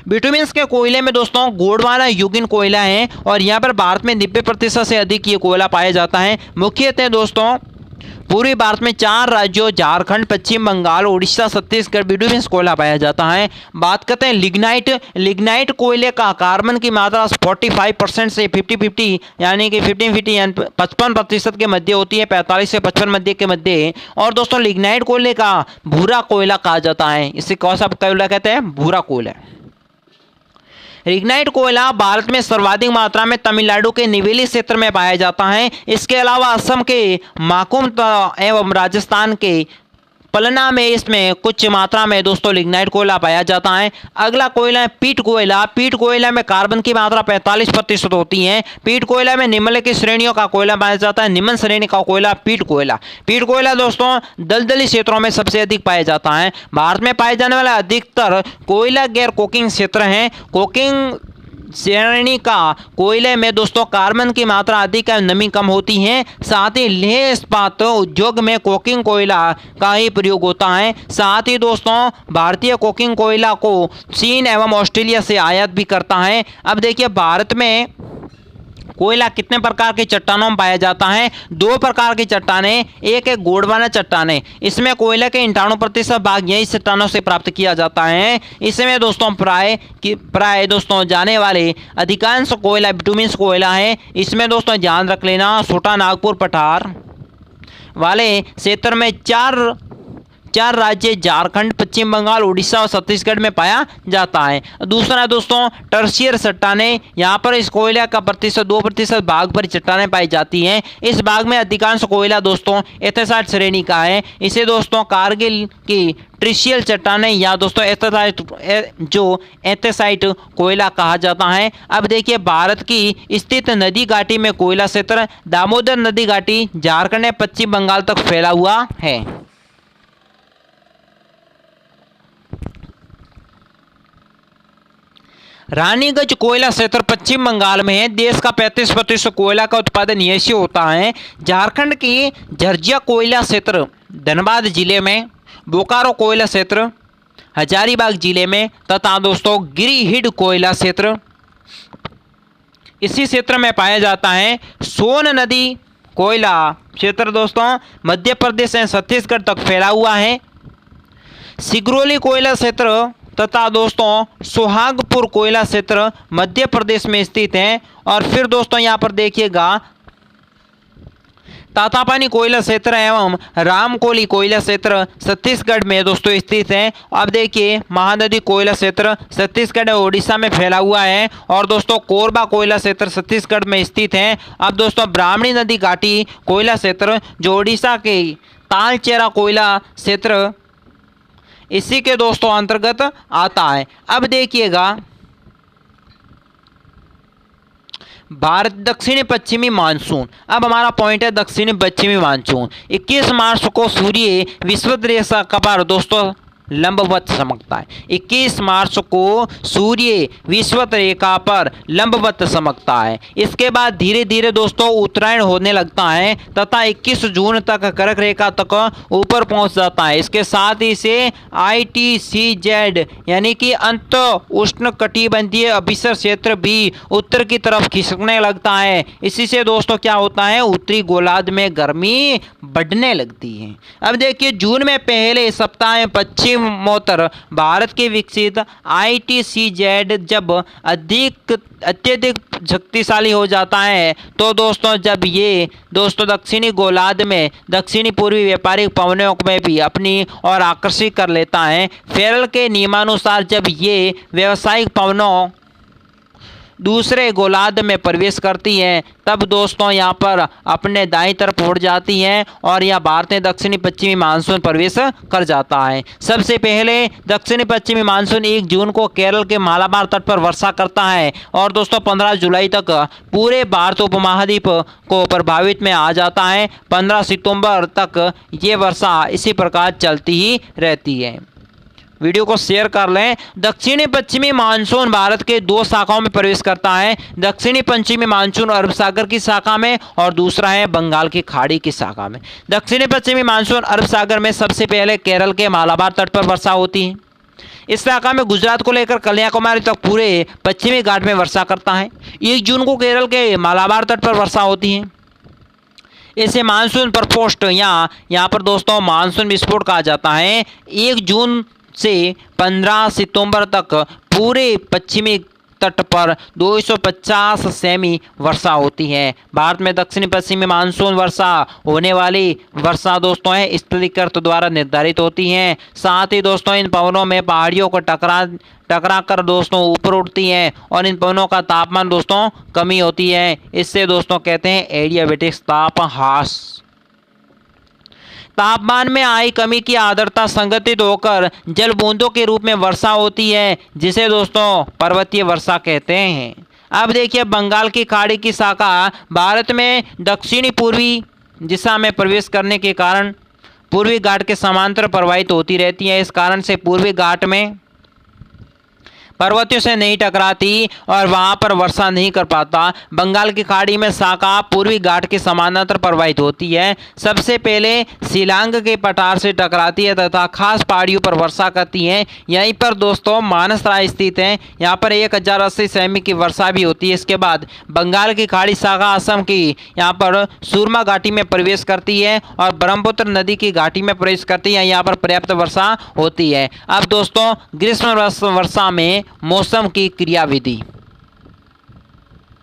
बिटुमिन्स के कोयले में दोस्तों गोंडवाना युगिन कोयला है और यहाँ पर भारत में 90% से अधिक ये कोयला पाया जाता है। मुख्यतः दोस्तों पूर्वी भारत में 4 राज्यों झारखंड, पश्चिम बंगाल, उड़ीसा, छत्तीसगढ़ बिटुमिन कोयला पाया जाता है। बात करते हैं लिग्नाइट कोयले का कार्बन की मात्रा 45% से 50-50 यानी कि 15-50 यानी 55% के मध्य होती है, 45 से 55 मध्य के मध्य। और दोस्तों लिग्नाइट कोयले का भूरा कोयला कहा जाता है। इसे कौन सा कोयला कहते हैं? भूरा कोयला। लिग्नाइट कोयला भारत में सर्वाधिक मात्रा में तमिलनाडु के निवेली क्षेत्र में पाया जाता है। इसके अलावा असम के माकुम एवं राजस्थान के पलना में इसमें कुछ मात्रा में दोस्तों लिग्नाइट कोयला पाया जाता है। अगला कोयला है पीट कोयला। पीट कोयला में कार्बन की मात्रा 45% होती है। पीट कोयला में निम्नलिखित श्रेणियों का कोयला पाया जाता है। निम्न श्रेणी का कोयला पीट कोयला। पीट कोयला दोस्तों दलदली क्षेत्रों में सबसे अधिक पाया जाता है। भारत में पाए जाने वाला अधिकतर कोयला गैर कोकिंग क्षेत्र हैं। कोकिंग श्रेणी का कोयले में दोस्तों कार्बन की मात्रा अधिक है, नमी कम होती है। साथ ही लेह इस्पात उद्योग में कोकिंग कोयला का ही प्रयोग होता है। साथ ही दोस्तों भारतीय कोकिंग कोयला को चीन एवं ऑस्ट्रेलिया से आयात भी करता है। अब देखिए भारत में कोयला कितने प्रकार की चट्टानों में पाया जाता है? 2 प्रकार की चट्टानें, एक है गोंडवाना चट्टानें। इसमें कोयले के 98% भाग यही चट्टानों से प्राप्त किया जाता है। इसमें दोस्तों प्राय दोस्तों जाने वाले अधिकांश कोयला बिटुमिन कोयला है। इसमें दोस्तों ध्यान रख लेना छोटा नागपुर पठार वाले क्षेत्र में चार राज्य झारखंड, पश्चिम बंगाल, उड़ीसा और छत्तीसगढ़ में पाया जाता है। दूसरा दोस्तों टर्शियर चट्टानें। यहाँ पर इस कोयला का 2% भाग पर चट्टानें पाई जाती हैं। इस भाग में अधिकांश कोयला दोस्तों एथेसाइट श्रेणी का है। इसे दोस्तों कारगिल की ट्रिशियल चट्टानें या दोस्तों एथेसाइट कोयला कहा जाता है। अब देखिए भारत की स्थित नदी घाटी में कोयला क्षेत्र दामोदर नदी घाटी झारखंड में पश्चिम बंगाल तक फैला हुआ है। रानीगंज कोयला क्षेत्र पश्चिम बंगाल में है। देश का 35% कोयला का उत्पादन यहीं से होता है। झारखंड की झरझिया कोयला क्षेत्र धनबाद जिले में, बोकारो कोयला क्षेत्र हजारीबाग जिले में तथा दोस्तों गिरिडीह कोयला क्षेत्र इसी क्षेत्र में पाया जाता है। सोन नदी कोयला क्षेत्र दोस्तों मध्य प्रदेश से छत्तीसगढ़ तक फैला हुआ है। सिगरौली कोयला क्षेत्र तथा दोस्तों सुहागपुर कोयला क्षेत्र मध्य प्रदेश में स्थित है। और फिर दोस्तों यहाँ पर देखिएगा तातापानी कोयला क्षेत्र एवं रामकोली कोयला क्षेत्र छत्तीसगढ़ में दोस्तों स्थित है। अब देखिए महानदी कोयला क्षेत्र छत्तीसगढ़ और उड़ीसा में फैला हुआ है। और दोस्तों कोरबा कोयला क्षेत्र छत्तीसगढ़ में स्थित है। अब दोस्तों ब्राह्मणी नदी घाटी कोयला क्षेत्र जो उड़ीसा के तालचेरा कोयला क्षेत्र इसी के दोस्तों अंतर्गत आता है। अब देखिएगा भारत दक्षिणी पश्चिमी मानसून। अब हमारा पॉइंट है दक्षिणी पश्चिमी मानसून। 21 मार्च को सूर्य विषुवत रेखा पर दोस्तों लंबवत चमकता है। 21 मार्च को सूर्य विषुवत रेखा पर लंबवत चमकता है। इसके बाद धीरे धीरे दोस्तों उत्तरायण होने लगता है तथा 21 जून तक कर्क रेखा तक ऊपर पहुंच जाता है। इसके साथ ही से ITCZ यानी कि अंत उष्ण कटिबंधीय अभिसर क्षेत्र भी उत्तर की तरफ खिसकने लगता है। इसी से दोस्तों क्या होता है उत्तरी गोलार्ध में गर्मी बढ़ने लगती है। अब देखिए जून में पहले सप्ताह में पश्चिम मोत्तर भारत के विकसित ITCZ जब अत्यधिक शक्तिशाली हो जाता है तो दोस्तों जब ये दोस्तों दक्षिणी गोलार्ध में दक्षिणी पूर्वी व्यापारिक पवनों में भी अपनी ओर आकर्षित कर लेता है। फेरल के नियमानुसार जब ये व्यावसायिक पवनों दूसरे गोलार्ध में प्रवेश करती हैं तब दोस्तों यहाँ पर अपने दाईं तरफ उड़ जाती हैं और यह भारत में दक्षिणी पश्चिमी मानसून प्रवेश कर जाता है। सबसे पहले दक्षिणी पश्चिमी मानसून 1 जून को केरल के मालाबार तट पर वर्षा करता है और दोस्तों 15 जुलाई तक पूरे भारत उपमहाद्वीप को प्रभावित में आ जाता है। 15 सितंबर तक ये वर्षा इसी प्रकार चलती ही रहती है। वीडियो को शेयर कर लें। दक्षिणी पश्चिमी मानसून भारत के 2 शाखाओं में प्रवेश करता है। दक्षिणी पश्चिमी मानसून अरब सागर की शाखा में और दूसरा है बंगाल की खाड़ी की शाखा में। दक्षिणी पश्चिमी मानसून अरब सागर में सबसे पहले केरल के मालाबार तट पर वर्षा होती है। इस शाखा में गुजरात को लेकर कन्याकुमारी तक पूरे पश्चिमी घाट में वर्षा करता है। 1 जून को केरल के मालाबार तट पर वर्षा होती है। इसे मानसून प्रकोष्ठ या यहाँ पर दोस्तों मानसून विस्फोट कहा जाता है। 1 जून से 15 सितंबर तक पूरे पश्चिमी तट पर 250 सेमी वर्षा होती है। भारत में दक्षिणी पश्चिमी मानसून वर्षा होने वाली वर्षा दोस्तों है स्तरीकृत द्वारा निर्धारित होती है। साथ ही दोस्तों इन पवनों में पहाड़ियों को टकरा कर दोस्तों ऊपर उठती हैं और इन पवनों का तापमान दोस्तों कमी होती है। इससे दोस्तों कहते हैं एडियाबेटिक तापहास। तापमान में आई कमी की आर्द्रता संगठित होकर जल बूंदों के रूप में वर्षा होती है, जिसे दोस्तों पर्वतीय वर्षा कहते हैं। अब देखिए बंगाल की खाड़ी की शाखा भारत में दक्षिणी पूर्वी दिशा में प्रवेश करने के कारण पूर्वी घाट के समांतर प्रवाहित होती रहती है। इस कारण से पूर्वी घाट में पर्वतों से नहीं टकराती और वहां पर वर्षा नहीं कर पाता। बंगाल की खाड़ी में शाखा पूर्वी घाट के समानांतर प्रवाहित होती है। सबसे पहले शिलांग के पठार से टकराती है तथा खास पहाड़ियों पर वर्षा करती है। यहीं पर दोस्तों मानसराय स्थित है, यहाँ पर 1080 सेमी की वर्षा भी होती है। इसके बाद बंगाल की खाड़ी शाखा असम की यहाँ पर सुरमा घाटी में प्रवेश करती है और ब्रह्मपुत्र नदी की घाटी में प्रवेश करती है। यहाँ पर पर्याप्त वर्षा होती है। अब दोस्तों ग्रीष्म वर्षा में मौसम की क्रियाविधि।